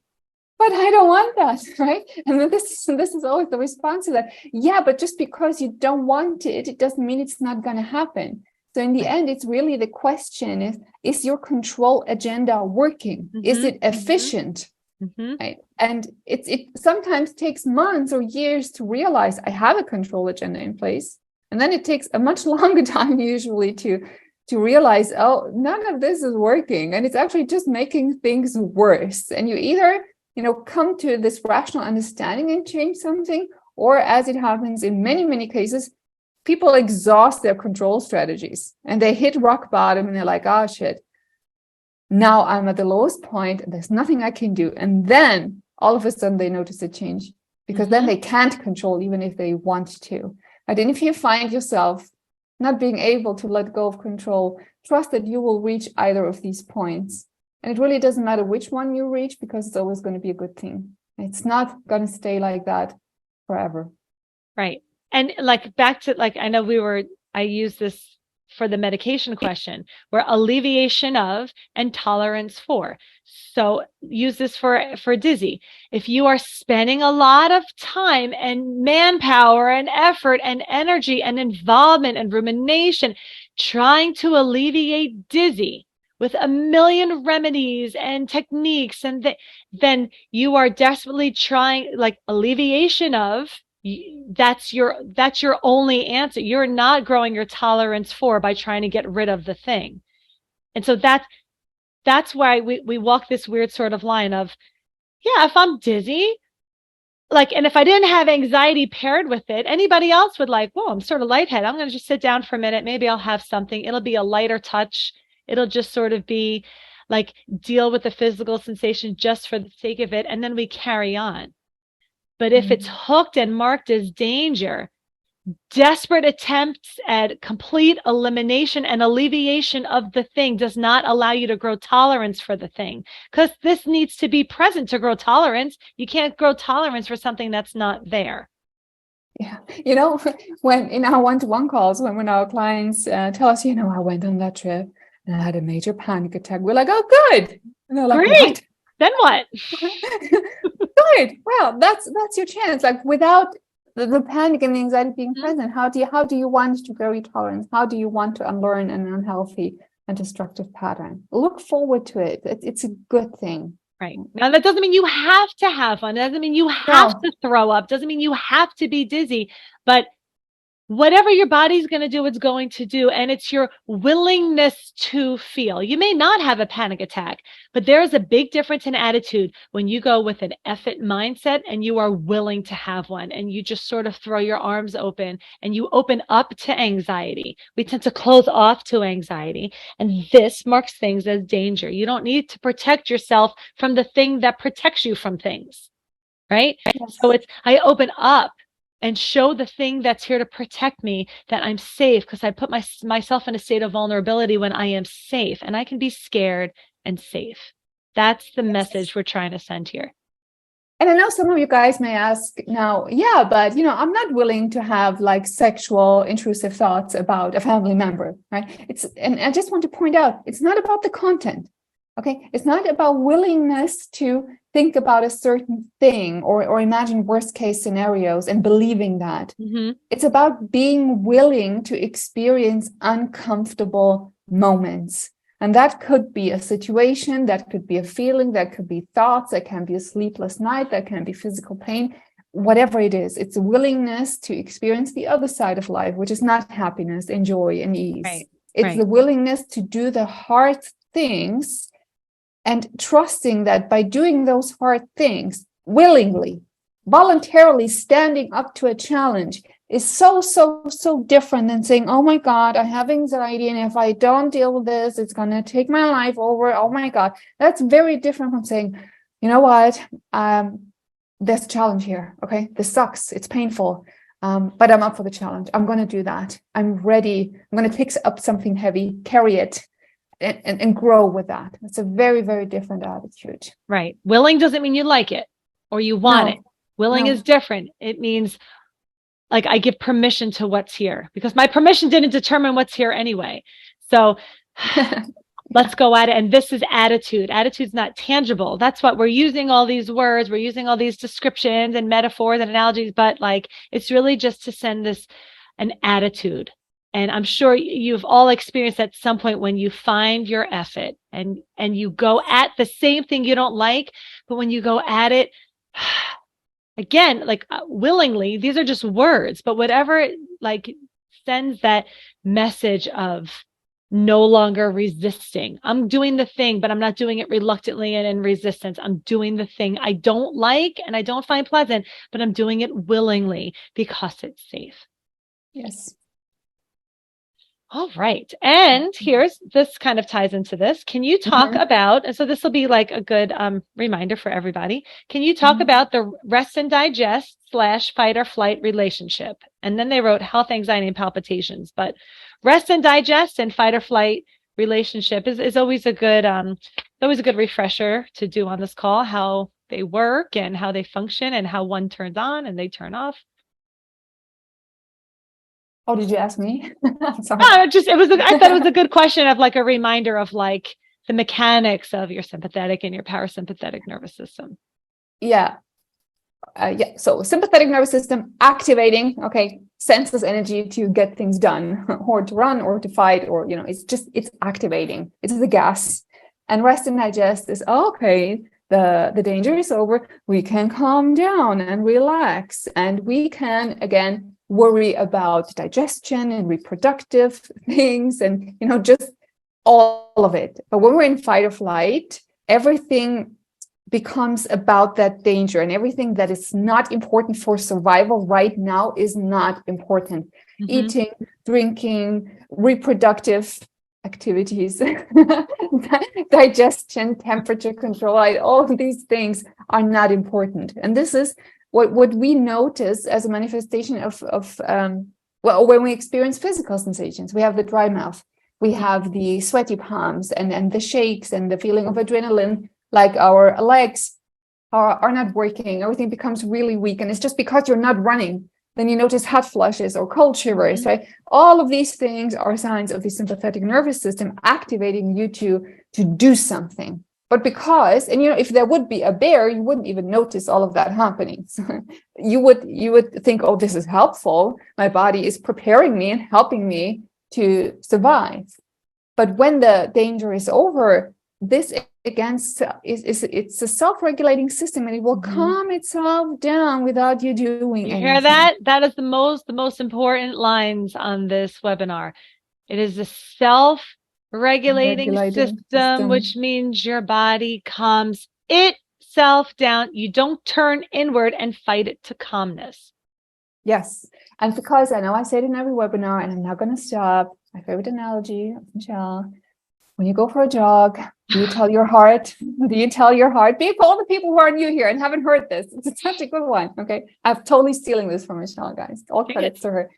But I don't want that, right? And then this is always the response to that. Yeah, but just because you don't want it, it doesn't mean it's not going to happen. So in the end, it's really the question is your control agenda working? Is it efficient? Right? And it sometimes takes months or years to realize I have a control agenda in place. And then it takes a much longer time usually to realize, oh, none of this is working. And it's actually just making things worse. And you either come to this rational understanding and change something, or as it happens in many, many cases, people exhaust their control strategies and they hit rock bottom and they're like, oh shit, now I'm at the lowest point. There's nothing I can do. And then all of a sudden they notice a change, because then they can't control even if they want to. And then if you find yourself not being able to let go of control, trust that you will reach either of these points. And it really doesn't matter which one you reach, because it's always going to be a good thing. It's not going to stay like that forever. Right. And like back to, like, I know I used this for the medication question, where alleviation of and tolerance for. So use this for dizzy. If you are spending a lot of time and manpower and effort and energy and involvement and rumination trying to alleviate dizzy with a million remedies and techniques, and then you are desperately trying, like, alleviation of, that's your only answer. You're not growing your tolerance for by trying to get rid of the thing. And so that's why we walk this weird sort of line of, yeah, if I'm dizzy, like, and if I didn't have anxiety paired with it, anybody else would like, whoa, I'm sort of lightheaded. I'm going to just sit down for a minute. Maybe I'll have something. It'll be a lighter touch. It'll just sort of be like, deal with the physical sensation just for the sake of it. And then we carry on. But if it's hooked and marked as danger, desperate attempts at complete elimination and alleviation of the thing does not allow you to grow tolerance for the thing, because this needs to be present to grow tolerance. You can't grow tolerance for something that's not there. Yeah. You know, when in our one-to-one calls, when our clients tell us, I went on that trip and I had a major panic attack, we're like, oh, good. And they're like, great. What? Then what? Good. Well, that's your chance. Like, without the panic and the anxiety being present, how do you want to grow your tolerance? How do you want to unlearn an unhealthy and destructive pattern? Look forward to it. It's a good thing. Right. Now, that doesn't mean you have to have fun. It doesn't mean you have to throw up. Doesn't mean you have to be dizzy. But whatever your body's going to do, it's going to do. And it's your willingness to feel. You may not have a panic attack, but there is a big difference in attitude when you go with an effort mindset and you are willing to have one, and you just sort of throw your arms open and you open up to anxiety. We tend to close off to anxiety, and this marks things as danger. You don't need to protect yourself from the thing that protects you from things, right? Yes. So I open up and show the thing that's here to protect me that I'm safe, because I put myself in a state of vulnerability when I am safe, and I can be scared and safe. That's the message we're trying to send here. And I know some of you guys may ask now, yeah, but I'm not willing to have like sexual intrusive thoughts about a family member, right? And I just want to point out, it's not about the content. Okay, it's not about willingness to think about a certain thing or imagine worst case scenarios and believing that. It's about being willing to experience uncomfortable moments. And that could be a situation, that could be a feeling, that could be thoughts, that can be a sleepless night, that can be physical pain, whatever it is. It's a willingness to experience the other side of life, which is not happiness and joy and ease. Right. It's the willingness to do the hard things, and trusting that by doing those hard things willingly, voluntarily standing up to a challenge is so different than saying, oh my God, I have anxiety, and if I don't deal with this, it's going to take my life over. Oh my God. That's very different from saying, you know what, there's a challenge here. Okay, this sucks. It's painful. But I'm up for the challenge. I'm going to do that. I'm ready. I'm going to pick up something heavy, carry it, and grow with that. It's a very, very different attitude. Right. Willing doesn't mean you like it or you want it. Willing is different. It means, like, I give permission to what's here, because my permission didn't determine what's here anyway. So let's go at it. And this is attitude. Attitude's not tangible. That's what we're using all these words. We're using all these descriptions and metaphors and analogies, but like, it's really just to send an attitude. And I'm sure you've all experienced at some point when you find your effort and you go at the same thing you don't like, but when you go at it, again, like willingly, these are just words, but whatever like sends that message of no longer resisting. I'm doing the thing, but I'm not doing it reluctantly and in resistance. I'm doing the thing I don't like and I don't find pleasant, but I'm doing it willingly because it's safe. Yes. All right. And here's, this kind of ties into this. Can you talk about, and so this will be like a good reminder for everybody. Can you talk about the rest and digest / fight or flight relationship? And then they wrote health, anxiety, and palpitations. But rest and digest and fight or flight relationship is always a good refresher to do on this call, how they work and how they function and how one turns on and they turn off. Oh, did you ask me? Sorry. No, I thought it was a good question of like a reminder of like the mechanics of your sympathetic and your parasympathetic nervous system. Yeah. So sympathetic nervous system activating, okay, senses energy to get things done or to run or to fight, or, it's activating. It's the gas. And rest and digest is, okay, the danger is over. We can calm down and relax, and we can, again, worry about digestion and reproductive things and, just all of it. But when we're in fight or flight, everything becomes about that danger, and everything that is not important for survival right now is not important. Eating, drinking, reproductive activities, digestion, temperature control, all of these things are not important. And this is what we notice as a manifestation of when we experience physical sensations. We have the dry mouth, we have the sweaty palms, and the shakes, and the feeling of adrenaline, like our legs are not working. Everything becomes really weak, and it's just because you're not running. Then you notice hot flushes or cold shivers, right? All of these things are signs of the sympathetic nervous system activating you to do something. But because, and if there would be a bear, you wouldn't even notice all of that happening. So you would think, oh, this is helpful. My body is preparing me and helping me to survive. But when the danger is over, this again it's a self-regulating system, and it will calm itself down without you doing anything. Hear that? That is the most important lines on this webinar. It is a self-regulating system, which means your body calms itself down. You don't turn inward and fight it to calmness. Yes. And because I know I say it in every webinar, and I'm not going to stop, my favorite analogy, Michelle, when you go for a jog, do you tell your heart? Do you tell your heart? All the people who are new here and haven't heard this, it's such a good one. Okay. I'm totally stealing this from Michelle, guys. All credits to her.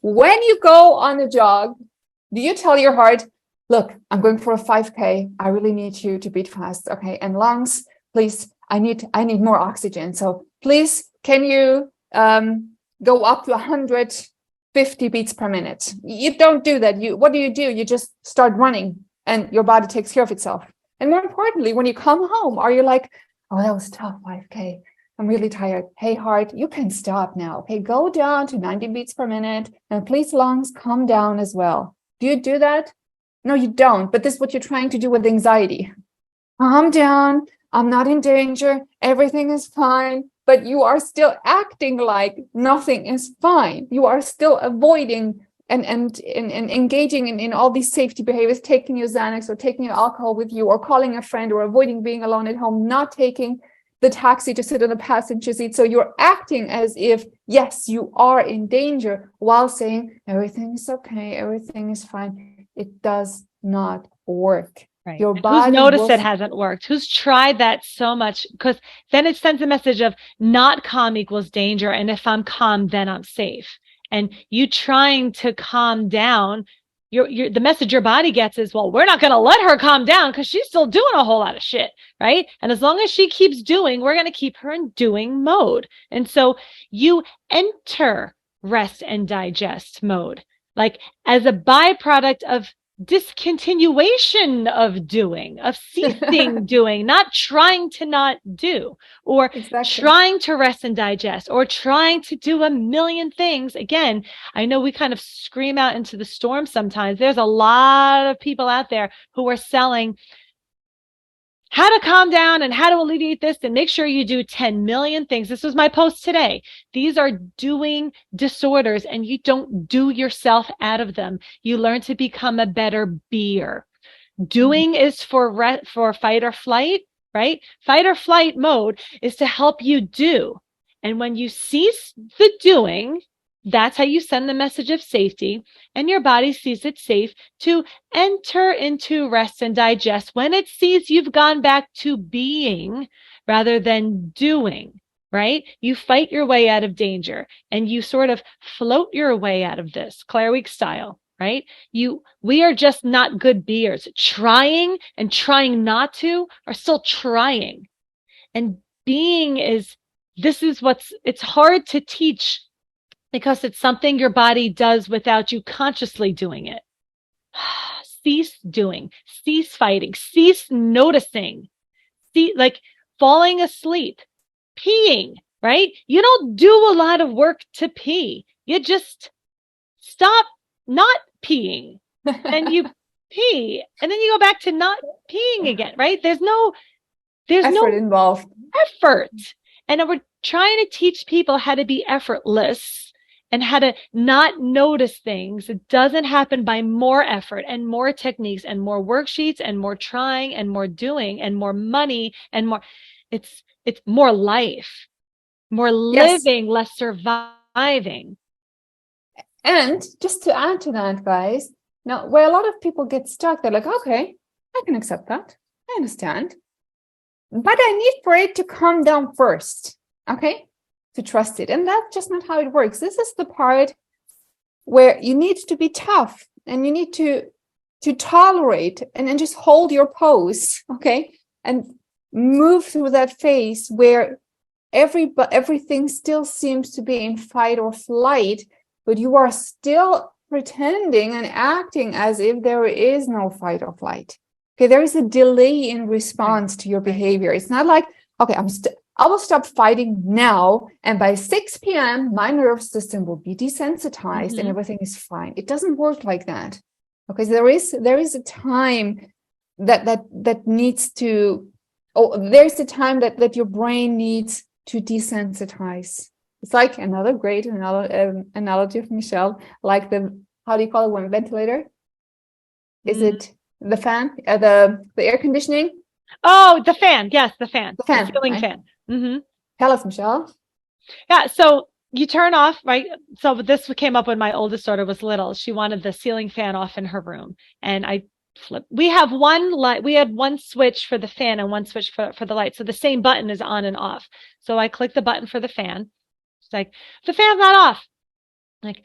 When you go on a jog, do you tell your heart, look, I'm going for a 5K. I really need you to beat fast. Okay. And lungs, please, I need more oxygen. So please, can you go up to 150 beats per minute? You don't do that. What do? You just start running, and your body takes care of itself. And more importantly, when you come home, are you like, oh, that was tough, 5K. I'm really tired. Hey, heart, you can stop now. Okay, go down to 90 beats per minute. And please, lungs, calm down as well. Do you do that? No, you don't. But this is what you're trying to do with anxiety. Calm down. I'm not in danger. Everything is fine. But you are still acting like nothing is fine. You are still avoiding and engaging in all these safety behaviors, taking your Xanax or taking your alcohol with you, or calling a friend, or avoiding being alone at home, not taking the taxi to sit on the passenger seat. So you're acting as if, yes, you are in danger, while saying everything is okay, everything is fine. It does not work. Right. Your body who's noticed it hasn't worked? Who's tried that so much? Because then it sends a message of not calm equals danger. And if I'm calm, then I'm safe. And you trying to calm down, the message your body gets is, well, we're not going to let her calm down because she's still doing a whole lot of shit, right? And as long as she keeps doing, we're going to keep her in doing mode. And so you enter rest and digest mode, like as a byproduct of discontinuation of doing, of ceasing doing, not trying to not do, or trying to rest and digest, or trying to do a million things. Again, I know we kind of scream out into the storm sometimes. There's a lot of people out there who are selling how to calm down and how to alleviate this, and make sure you do 10 million things. This was my post today. These are doing disorders, and you don't do yourself out of them. You learn to become a better beer. Doing is for fight or flight, right? Fight or flight mode is to help you do. And when you cease the doing, That's how you send the message of safety, and your body sees it safe to enter into rest and digest when it sees you've gone back to being rather than doing, right? You fight your way out of danger and you sort of float your way out of this, Claire Weeks style, right? We are just not good beers. Trying and trying not to are still trying. And being it's hard to teach because it's something your body does without you consciously doing it. Cease doing, cease fighting, cease noticing, like falling asleep, peeing, right? You don't do a lot of work to pee. You just stop not peeing and you pee and then you go back to not peeing again, right? There's no effort involved. Effort. And we're trying to teach people how to be effortless and how to not notice things. It doesn't happen by more effort and more techniques and more worksheets and more trying and more doing and more money and more. It's more life, more living, less surviving. And just to add to that, guys, now where a lot of people get stuck, they're like, okay, I can accept that. I understand. But I need for it to calm down first, okay? To trust it. And that's just not how it works. This is the part where you need to be tough and you need to tolerate and then just hold your pose, okay? And move through that phase where everything still seems to be in fight or flight, but you are still pretending and acting as if there is no fight or flight. Okay, there is a delay in response to your behavior. It's not like, okay, I will stop fighting now, and by 6 p.m., my nervous system will be desensitized and everything is fine. It doesn't work like that. Okay, so there is a time that needs to, there's a time that your brain needs to desensitize. It's like another great analogy of Michelle, like how do you call it when ventilator? Is it the fan, the air conditioning? Oh, the fan. Yes, the fan. The fan. The ceiling right? fan. Mm-hmm. Tell us, Michelle. Yeah, so you turn off, right? So this came up when my oldest daughter was little. She wanted the ceiling fan off in her room. And I flipped. We have one light. We had one switch for the fan and one switch for the light. So the same button is on and off. So I click the button for the fan. She's like, the fan's not off. I'm like,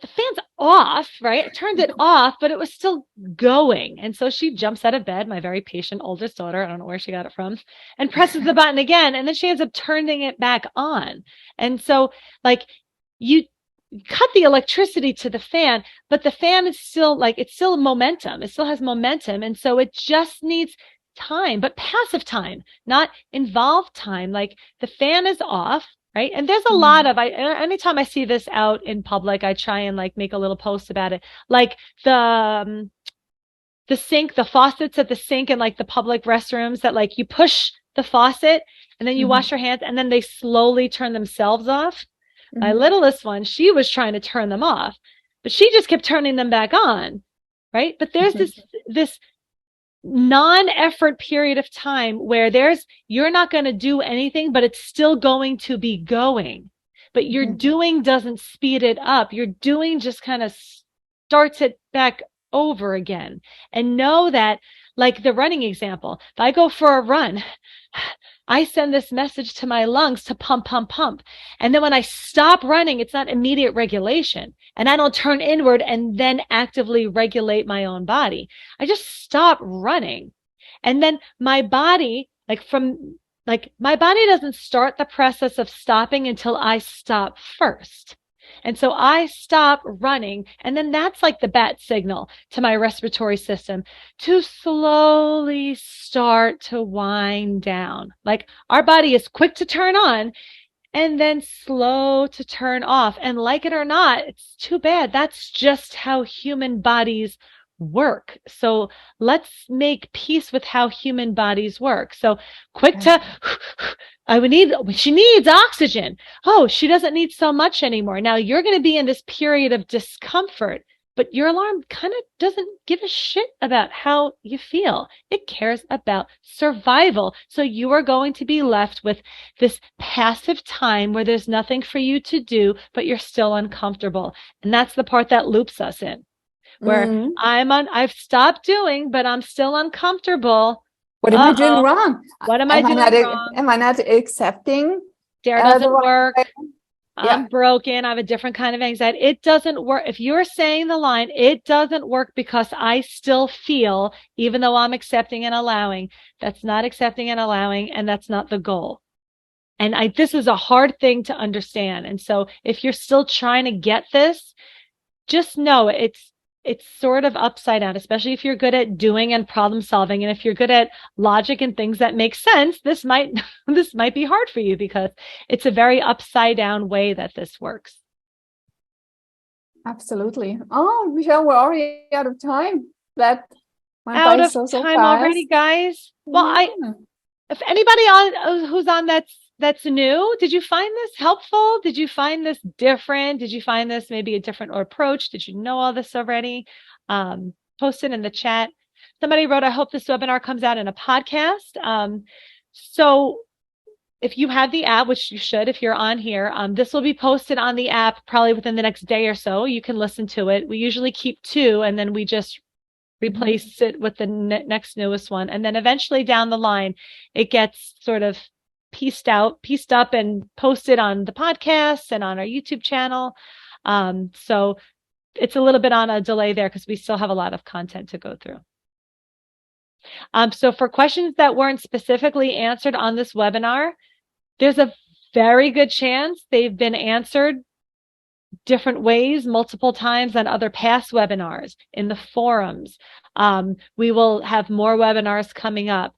the fan's off, right? I turned it off, but it was still going. And so she jumps out of bed, my very patient oldest daughter, I don't know where she got it from, and presses the button again. And then she ends up turning it back on. And so like you cut the electricity to the fan, but the fan is still like, it's still momentum. It still has momentum. And so it just needs time, but passive time, not involved time. Like the fan is off. Right. And there's a lot of, anytime I see this out in public, I try and like make a little post about it. Like the sink, the faucets at the sink and like the public restrooms that like you push the faucet and then you wash your hands and then they slowly turn themselves off. My littlest one, she was trying to turn them off, but she just kept turning them back on. Right. But there's this non-effort period of time where you're not going to do anything, but it's still going to be going. But your doing doesn't speed it up. Your doing just kind of starts it back over again. And know that, like the running example, if I go for a run, I send this message to my lungs to pump, pump, pump. And then when I stop running, it's not immediate regulation. And I don't turn inward and then actively regulate my own body. I just stop running. And then my body, my body doesn't start the process of stopping until I stop first. And so I stop running. And then that's like the bat signal to my respiratory system to slowly start to wind down. Like our body is quick to turn on and then slow to turn off. And like it or not, it's too bad. That's just how human bodies work. So let's make peace with how human bodies work. So quick to, she needs oxygen. Oh, she doesn't need so much anymore. Now you're going to be in this period of discomfort, But your alarm kind of doesn't give a shit about how you feel. It cares about survival. So you are going to be left with this passive time where there's nothing for you to do, but you're still uncomfortable. And that's the part that loops us in, where I've stopped doing, but I'm still uncomfortable. What am I doing wrong? What am I doing wrong? Am I not accepting? Dare doesn't work. Way? I'm broken. I have a different kind of anxiety. It doesn't work. If you're saying the line, it doesn't work because I still feel, even though I'm accepting and allowing, that's not accepting and allowing, and that's not the goal. And this is a hard thing to understand. And so if you're still trying to get this, just know it's sort of upside down, especially if you're good at doing and problem solving. And if you're good at logic and things that make sense, this might be hard for you because it's a very upside down way that this works. Absolutely. Oh, Michelle, we're already out of time. That went out by of so time fast. Already, guys. Well, if anybody who's on that's new, did you find this helpful? Did you find this different? Did you find this maybe a different approach? Did you know all this already? Post it in the chat. Somebody wrote, I hope this webinar comes out in a podcast. So if you have the app, which you should if you're on here, this will be posted on the app probably within the next day or so. You can listen to it. We usually keep 2 and then we just replace it with the next newest one. And then eventually down the line, it gets sort of pieced up and posted on the podcast and on our YouTube channel. So it's a little bit on a delay there because we still have a lot of content to go through. So for questions that weren't specifically answered on this webinar, there's a very good chance they've been answered different ways multiple times on other past webinars in the forums. We will have more webinars coming up.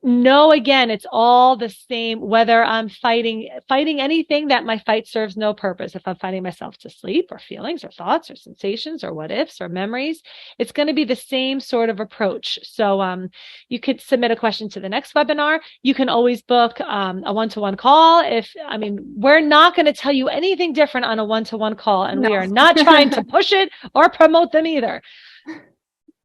No, again, it's all the same, whether I'm fighting anything that my fight serves no purpose. If I'm fighting myself to sleep or feelings or thoughts or sensations or what ifs or memories, it's going to be the same sort of approach. So you could submit a question to the next webinar. You can always book a one-to-one call. We're not going to tell you anything different on a one-to-one call, and we are not trying to push it or promote them either.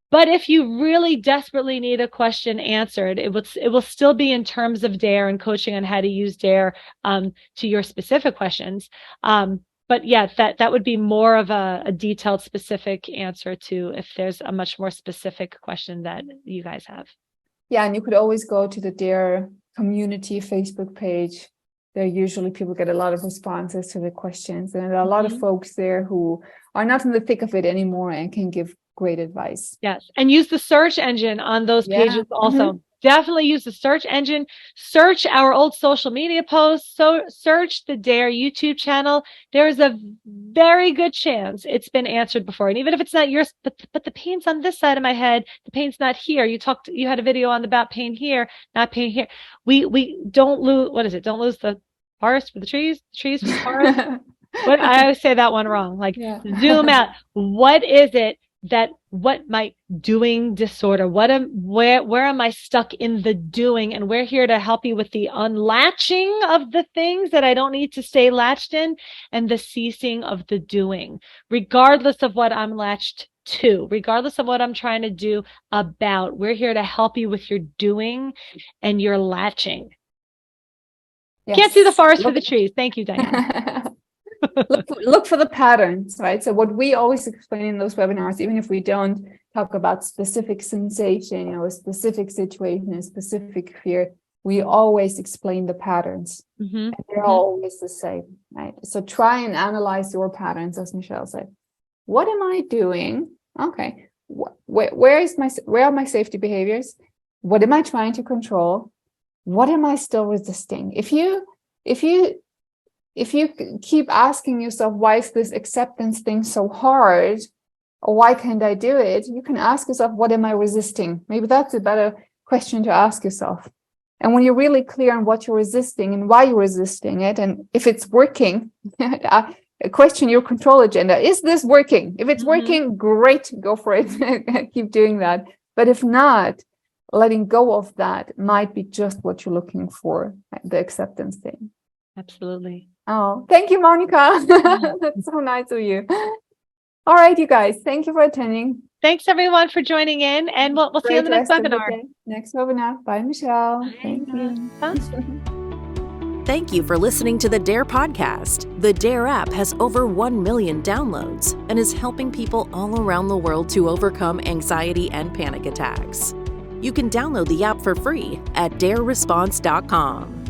But if you really desperately need a question answered, it will still be in terms of DARE and coaching on how to use DARE to your specific questions. But yeah, that would be more of a detailed, specific answer to if there's a much more specific question that you guys have. Yeah, and you could always go to the DARE community Facebook page. There usually people get a lot of responses to the questions, and there are a lot of folks there who are not in the thick of it anymore and can give great advice. Yes. And use the search engine on those pages also. Definitely use the search engine. Search our old social media posts. So search the DARE YouTube channel. There's a very good chance it's been answered before. And even if it's not yours, but the pain's on this side of my head, the pain's not here. You had a video on about pain here, not pain here. We don't lose, what is it? Don't lose the forest for the trees for the forest. I always say that one wrong. Zoom out. What is it? What my doing disorder, where am I stuck in the doing? And we're here to help you with the unlatching of the things that I don't need to stay latched in, and the ceasing of the doing, regardless of what I'm latched to, regardless of what I'm trying to do about. We're here to help you with your doing and your latching. Yes. Can't see the forest for the trees. Thank you, Diane. Look for the patterns, right? So what we always explain in those webinars, even if we don't talk about specific sensation, a specific situation, a specific fear, we always explain the patterns. And they're always the same, right? So try and analyze your patterns, as Michelle said. What am I doing? Okay, where are my safety behaviors? What am I trying to control? What am I still resisting? If you keep asking yourself, why is this acceptance thing so hard? Or why can't I do it? You can ask yourself, what am I resisting? Maybe that's a better question to ask yourself. And when you're really clear on what you're resisting and why you're resisting it, and if it's working, question your control agenda. Is this working? If it's working, great, go for it. Keep doing that. But if not, letting go of that might be just what you're looking for, the acceptance thing. Absolutely. Oh, thank you, Monica. That's so nice of you. All right, you guys, thank you for attending. Thanks everyone for joining in, and we'll see you in the next webinar. Next webinar. Bye, Michelle. Thank you. Thank you for listening to the DARE podcast. The DARE app has over 1 million downloads and is helping people all around the world to overcome anxiety and panic attacks. You can download the app for free at dareresponse.com.